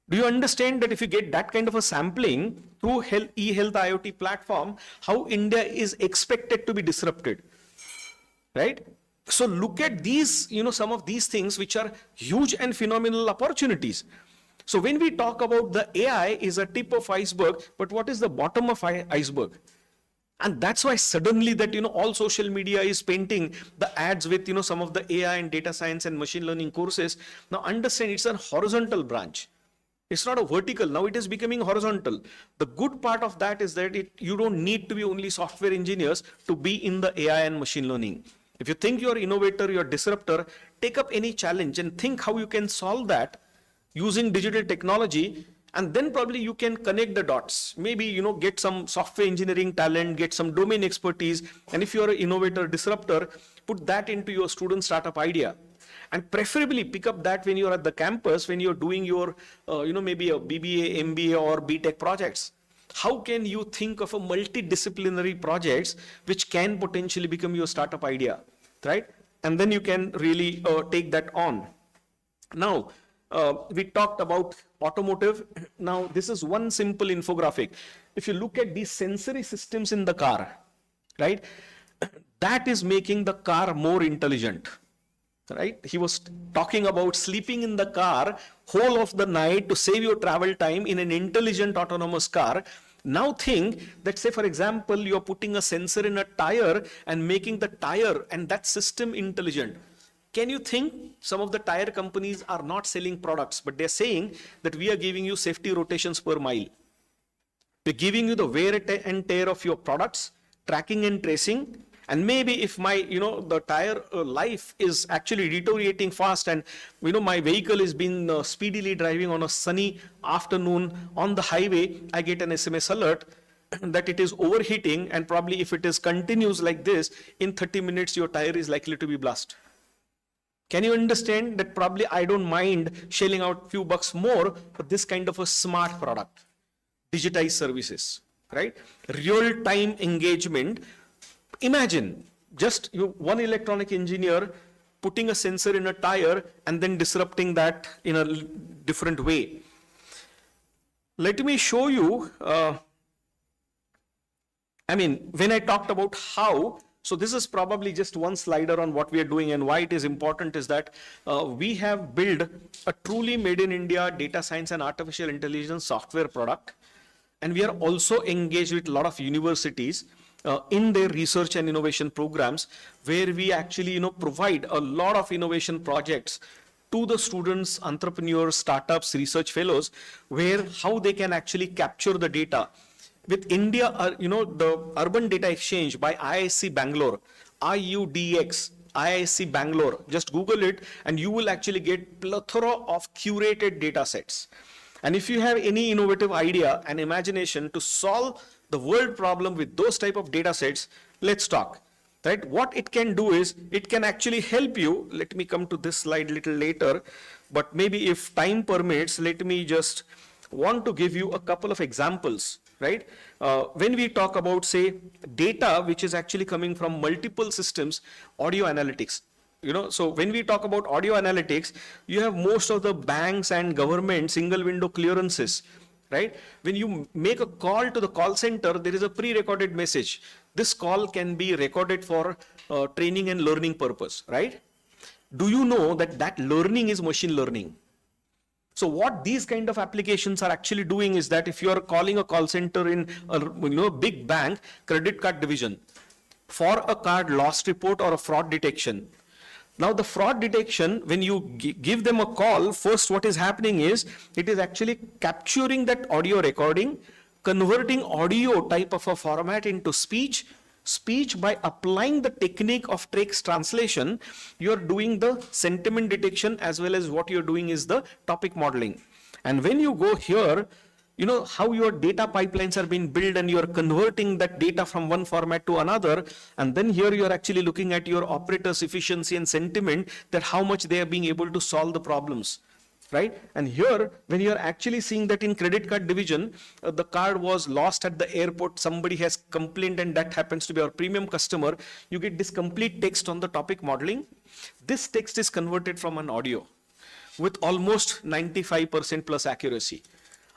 Do you understand that if you get that kind of a sampling through e-health IoT platform, how India is expected to be disrupted, right? So look at these, some of these things which are huge and phenomenal opportunities. So when we talk about the AI is a tip of iceberg, but what is the bottom of iceberg? And that's why suddenly that, all social media is painting the ads with, some of the AI and data science and machine learning courses. Now understand it's a horizontal branch. It's not a vertical. Now it is becoming horizontal. The good part of that is that you don't need to be only software engineers to be in the AI and machine learning. If you think you're innovator, you're disruptor, take up any challenge and think how you can solve that using digital technology, and then probably you can connect the dots. Maybe, get some software engineering talent, get some domain expertise, and if you're an innovator, disruptor, put that into your student startup idea. And preferably pick up that when you're at the campus, when you're doing your, maybe a BBA, MBA or BTech projects. How can you think of a multidisciplinary projects which can potentially become your startup idea, right? And then you can really take that on. Now, we talked about automotive. Now, this is one simple infographic. If you look at these sensory systems in the car, right, that is making the car more intelligent. Right? He was talking about sleeping in the car whole of the night to save your travel time in an intelligent autonomous car. Now think that, say for example, you're putting a sensor in a tire and making the tire and that system intelligent. Can you think some of the tire companies are not selling products, but they're saying that we are giving you safety rotations per mile. We're giving you the wear and tear of your products, tracking and tracing. And maybe if my, the tire life is actually deteriorating fast and, my vehicle has been speedily driving on a sunny afternoon on the highway, I get an SMS alert that it is overheating, and probably if it is continues like this, in 30 minutes, your tire is likely to be blast. Can you understand that probably I don't mind shelling out a few bucks more for this kind of a smart product, digitized services, right? Real-time engagement. Imagine just one electronic engineer putting a sensor in a tire and then disrupting that in a different way. Let me show you, when I talked about how, so this is probably just one slider on what we are doing, and why it is important is that we have built a truly made in India data science and artificial intelligence software product. And we are also engaged with a lot of universities in their research and innovation programs, where we actually provide a lot of innovation projects to the students, entrepreneurs, startups, research fellows, where how they can actually capture the data. With India, the Urban Data Exchange by IISc Bangalore, IUDX, IISc Bangalore, just Google it and you will actually get plethora of curated data sets. And if you have any innovative idea and imagination to solve the world problem with those type of data sets, let's talk. Right? What it can do is it can actually help you. Let me come to this slide a little later, but maybe if time permits, let me just want to give you a couple of examples. Right? When we talk about, say, data which is actually coming from multiple systems, audio analytics. So when we talk about audio analytics, you have most of the banks and government single window clearances, right? When you make a call to the call center, there is a pre-recorded message. This call can be recorded for training and learning purpose, right? Do you know that learning is machine learning? So what these kind of applications are actually doing is that if you are calling a call center in a big bank, credit card division, for a card loss report or a fraud detection. Now the fraud detection, when you give them a call, first what is happening is, it is actually capturing that audio recording, converting audio type of a format into speech by applying the technique of text translation. You are doing the sentiment detection as well as what you're doing is the topic modeling. And when you go here, you know how your data pipelines are being built and you're converting that data from one format to another. And then here you're actually looking at your operators' efficiency and sentiment, that how much they are being able to solve the problems, right? And here, when you're actually seeing that in credit card division, the card was lost at the airport, somebody has complained and that happens to be our premium customer, you get this complete text on the topic modeling. This text is converted from an audio with almost 95% plus accuracy.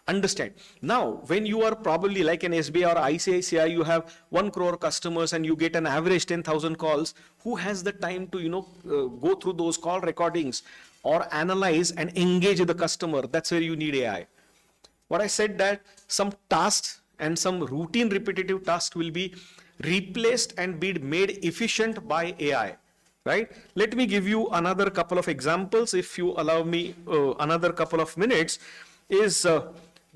Understand. Now, when you are probably like an SBI or ICICI, you have 1 crore customers and you get an average 10,000 calls. Who has the time to, go through those call recordings or analyze and engage the customer? That's where you need AI. What I said, that some tasks and some routine repetitive tasks will be replaced and be made efficient by AI. Right? Let me give you another couple of examples, if you allow me another couple of minutes.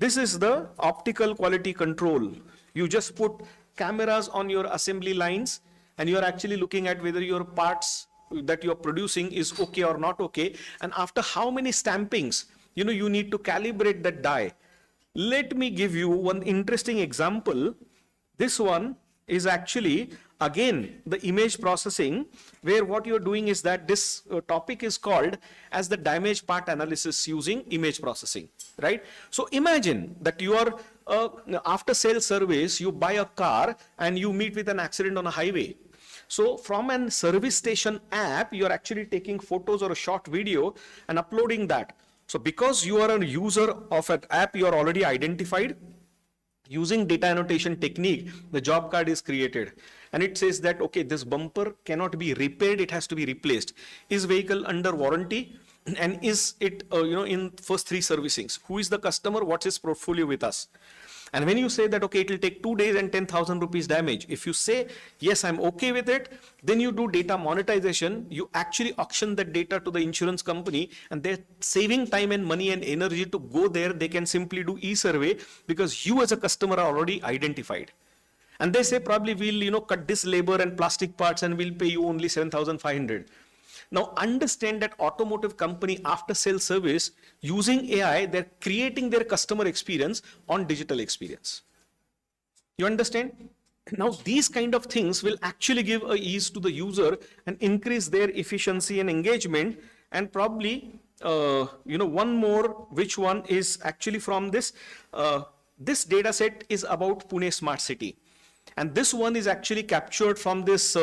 This is the optical quality control. You just put cameras on your assembly lines and you're actually looking at whether your parts that you're producing is okay or not okay. And after how many stampings, you need to calibrate that die. Let me give you one interesting example. This one is actually, again, the image processing, where what you're doing is that this topic is called as the damage part analysis using image processing, right? So imagine that you are, after sales service, you buy a car and you meet with an accident on a highway. So from an service station app, you're actually taking photos or a short video and uploading that. So because you are a user of an app, you are already identified. Using data annotation technique, the job card is created and it says that, okay, this bumper cannot be repaired, it has to be replaced. Is vehicle under warranty? And is it, in first 3 servicings? Who is the customer? What's his portfolio with us? And when you say that, okay, it will take 2 days and 10,000 rupees damage. If you say, yes, I'm okay with it, then you do data monetization. You actually auction that data to the insurance company and they're saving time and money and energy to go there. They can simply do e-survey because you as a customer are already identified. And they say probably we'll, cut this labor and plastic parts and we'll pay you only 7,500. Now understand that automotive company after sales service using AI, they're creating their customer experience on digital experience. You understand? Now these kind of things will actually give a ease to the user and increase their efficiency and engagement. And probably, one more, which one is actually from this, this data set is about Pune Smart City. And this one is actually captured from this,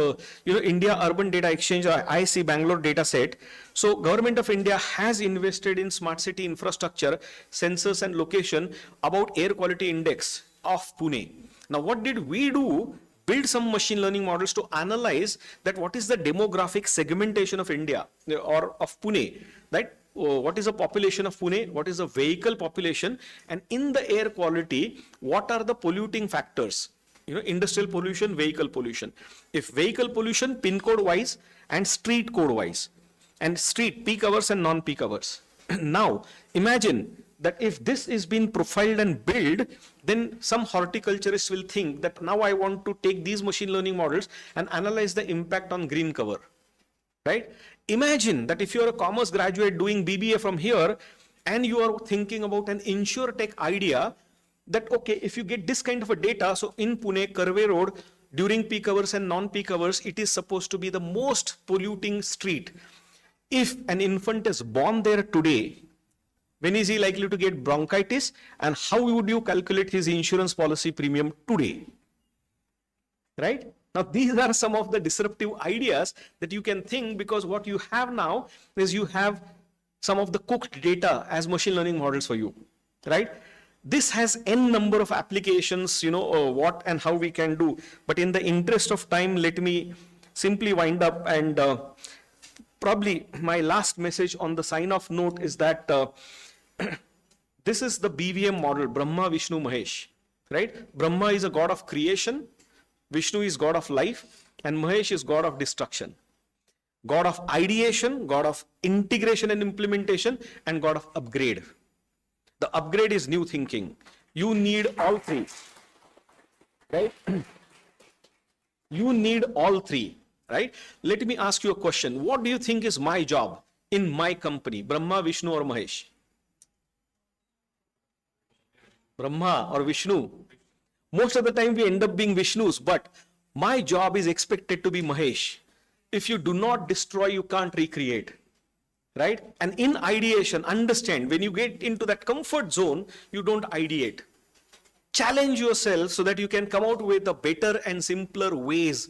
India Urban Data Exchange, or IC Bangalore data set. So Government of India has invested in smart city infrastructure, sensors and location about air quality index of Pune. Now, what did we do? Build some machine learning models to analyze that what is the demographic segmentation of India or of Pune, right? What is the population of Pune? What is the vehicle population? And in the air quality, what are the polluting factors? Industrial pollution, vehicle pollution. If vehicle pollution, pin code wise and street code wise, and street peak hours and non-peak hours. Now, imagine that if this is being profiled and built, then some horticulturists will think that now I want to take these machine learning models and analyze the impact on green cover, right? Imagine that if you're a commerce graduate doing BBA from here, and you are thinking about an insurtech idea that, okay, if you get this kind of a data, so in Pune, Karve Road, during peak hours and non-peak hours, it is supposed to be the most polluting street. If an infant is born there today, when is he likely to get bronchitis, and how would you calculate his insurance policy premium today? Right? Now, these are some of the disruptive ideas that you can think, because what you have now is you have some of the cooked data as machine learning models for you, right? This has n number of applications, what and how we can do. But in the interest of time, let me simply wind up, and probably my last message on the sign-off note is that this is the BVM model, Brahma, Vishnu, Mahesh, right? Brahma is a god of creation, Vishnu is god of life, and Mahesh is god of destruction. God of ideation, God of integration and implementation, and God of upgrade. The upgrade is new thinking. You need all three, right? You need all three, right? Let me ask you a question. What do you think is my job in my company, Brahma, Vishnu, or Mahesh? Brahma or Vishnu? Most of the time we end up being Vishnus, but my job is expected to be Mahesh. If you do not destroy, you can't recreate, right? And in ideation, understand, when you get into that comfort zone, you don't ideate. Challenge yourself so that you can come out with a better and simpler ways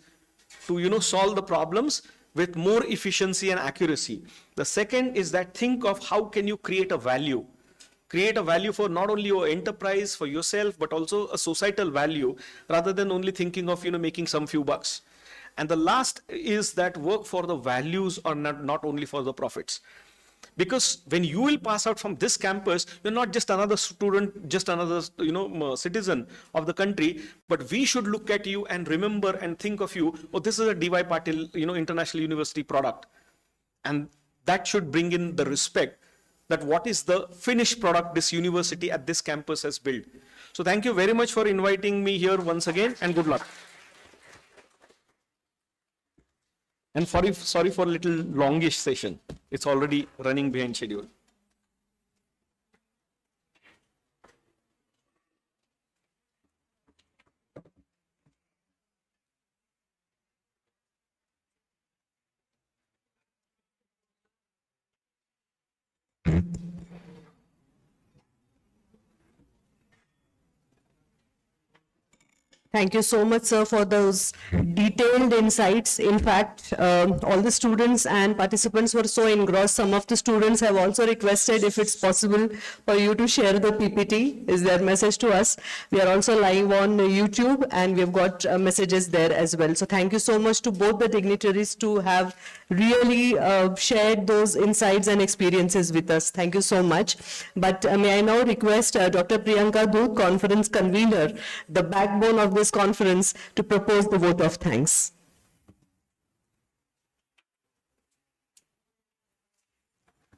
to, solve the problems with more efficiency and accuracy. The second is that think of how can you create a value. Create a value for not only your enterprise, for yourself, but also a societal value, rather than only thinking of, making some few bucks. And the last is that work for the values or not only for the profits. Because when you will pass out from this campus, you're not just another student, just another citizen of the country, but we should look at you and remember and think of you, oh, this is a DYPIU, International University product. And that should bring in the respect that what is the finished product this university at this campus has built. So thank you very much for inviting me here once again, and good luck. And sorry for a little longish session. It's already running behind schedule. Thank you so much, sir, for those detailed insights. In fact, all the students and participants were so engrossed. Some of the students have also requested if it's possible for you to share the PPT, is their message to us. We are also live on YouTube, and we've got messages there as well. So thank you so much to both the dignitaries to have really shared those insights and experiences with us. Thank you so much. But may I now request Dr. Priyanka Dhoot, conference convener, the backbone of this conference, to propose the vote of thanks.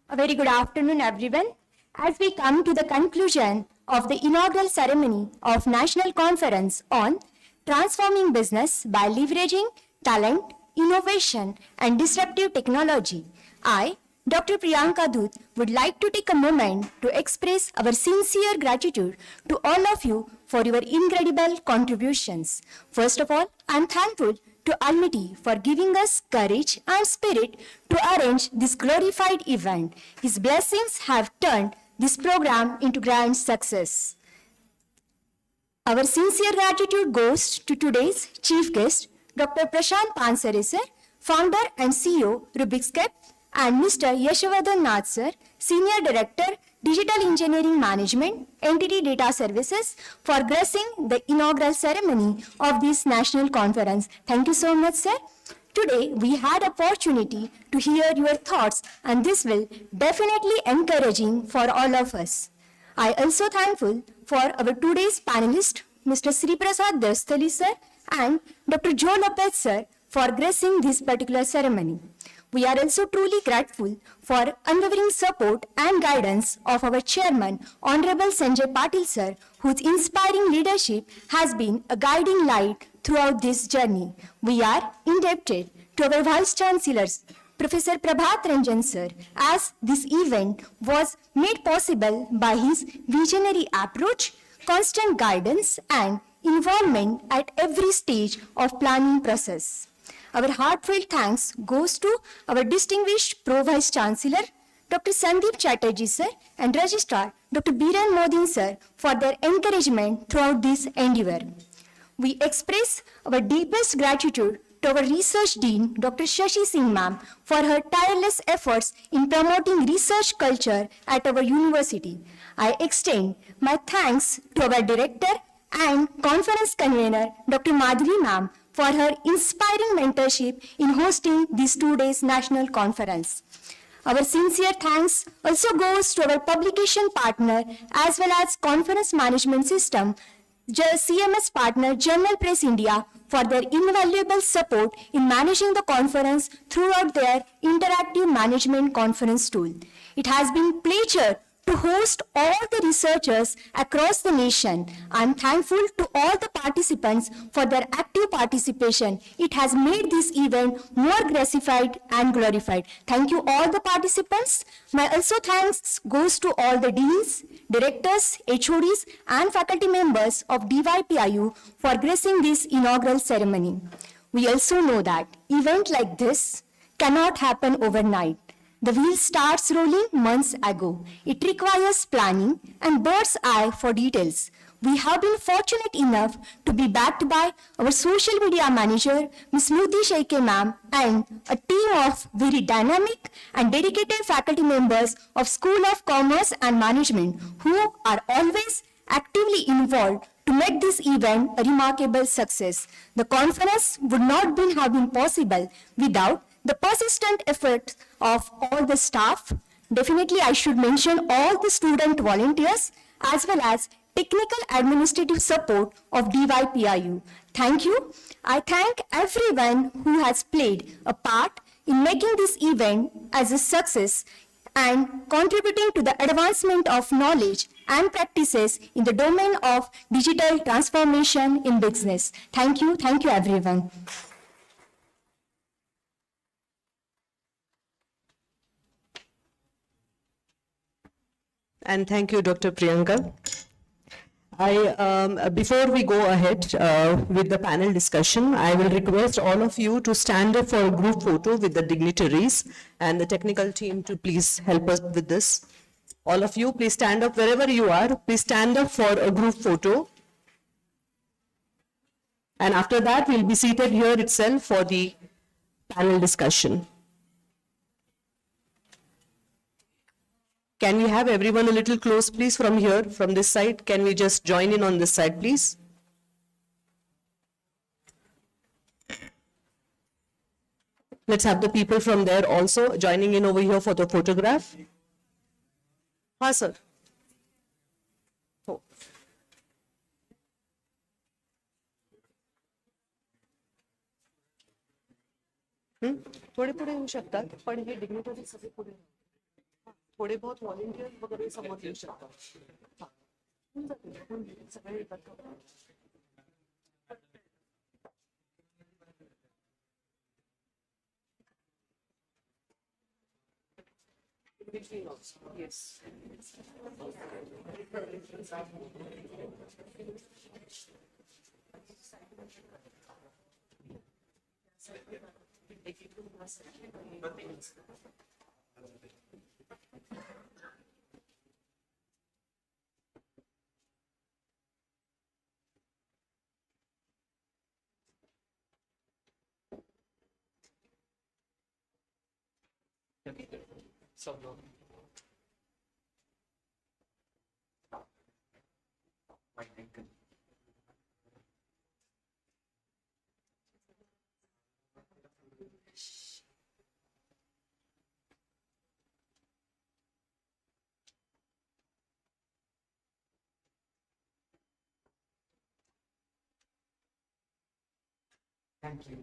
A very good afternoon, everyone. As we come to the conclusion of the inaugural ceremony of National Conference on Transforming Business by Leveraging Talent, Innovation and Disruptive Technology, I, Dr. Priyanka Dhoot, would like to take a moment to express our sincere gratitude to all of you for your incredible contributions. First of all, I am thankful to Almighty for giving us courage and spirit to arrange this glorified event. His blessings have turned this program into grand success. Our sincere gratitude goes to today's chief guest, Dr. Prashant Pansare sir, founder and CEO, Rubik's Cube, and Mr. Yashovardhan Nath sir, Senior Director, Digital Engineering Management, Entity Data Services, for gracing the inaugural ceremony of this national conference. Thank you so much, sir. Today, we had opportunity to hear your thoughts, and this will definitely encouraging for all of us. I also thankful for our today's panelist, Mr. Sri Prasad Dasthali sir and Dr. Joe Lopez sir, for gracing this particular ceremony. We are also truly grateful for unwavering support and guidance of our chairman, Honorable Sanjay Patil sir, whose inspiring leadership has been a guiding light throughout this journey. We are indebted to our vice chancellors, Professor Prabhat Ranjan sir, as this event was made possible by his visionary approach, constant guidance and involvement at every stage of planning process. Our heartfelt thanks goes to our distinguished Pro Vice Chancellor, Dr. Sandeep Chatterjee sir, and Registrar Dr. Biren Modin sir for their encouragement throughout this endeavor. We express our deepest gratitude to our Research Dean, Dr. Shashi Singh ma'am, for her tireless efforts in promoting research culture at our university. I extend my thanks to our Director and Conference Convener, Dr. Madhuri ma'am, for her inspiring mentorship in hosting this 2 days national conference. Our sincere thanks also goes to our publication partner as well as conference management system, CMS partner Journal Press India, for their invaluable support in managing the conference throughout their interactive management conference tool. It has been a pleasure to host all the researchers across the nation. I am thankful to all the participants for their active participation. It has made this event more gracified and glorified. Thank you all the participants. My also thanks goes to all the deans, directors, HODs and faculty members of DYPIU for gracing this inaugural ceremony. We also know that event like this cannot happen overnight. The wheel starts rolling months ago. It requires planning and bird's eye for details. We have been fortunate enough to be backed by our social media manager, Ms. Smruti Sheikhe ma'am, and a team of very dynamic and dedicated faculty members of School of Commerce and Management who are always actively involved to make this event a remarkable success. The conference would not have been possible without the persistent efforts of all the staff. Definitely, I should mention all the student volunteers as well as technical administrative support of DYPIU. Thank you. I thank everyone who has played a part in making this event as a success and contributing to the advancement of knowledge and practices in the domain of digital transformation in business. Thank you everyone. And thank you, Dr. Priyanka. Before we go ahead with the panel discussion, I will request all of you to stand up for a group photo with the dignitaries and the technical team to please help us with this. All of you, please stand up wherever you are. Please stand up for a group photo. And after that, we'll be seated here itself for the panel discussion. Can we have everyone a little close, please, from here, from this side? Can we just join in on this side, please? Let's have the people from there also joining in over here for the photograph. हाँ sir. हो. थोडे पुढे येऊ शकतात, पण हे dignitary सगळे पुढे थोडे बहुत व्हॉलंटियर वगैरे समोर येऊ शकतात. हां. होऊन जातील, सगळे येतात. Yes. Thank you.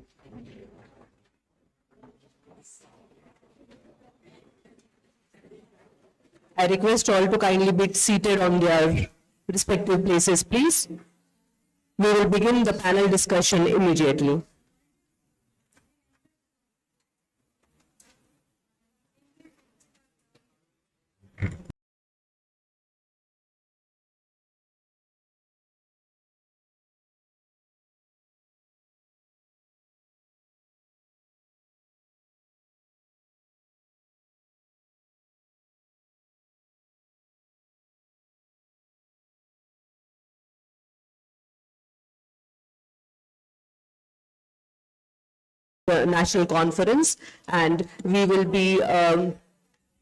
I request all to kindly be seated on their respective places, please. We will begin the panel discussion immediately. the national conference, and we will be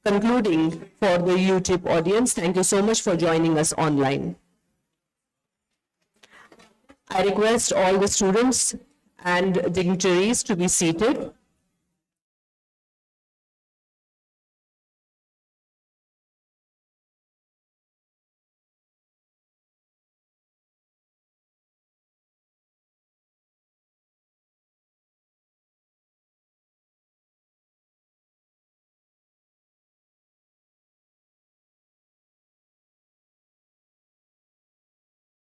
concluding for the YouTube audience. Thank you so much for joining us online. I request all the students and dignitaries to be seated.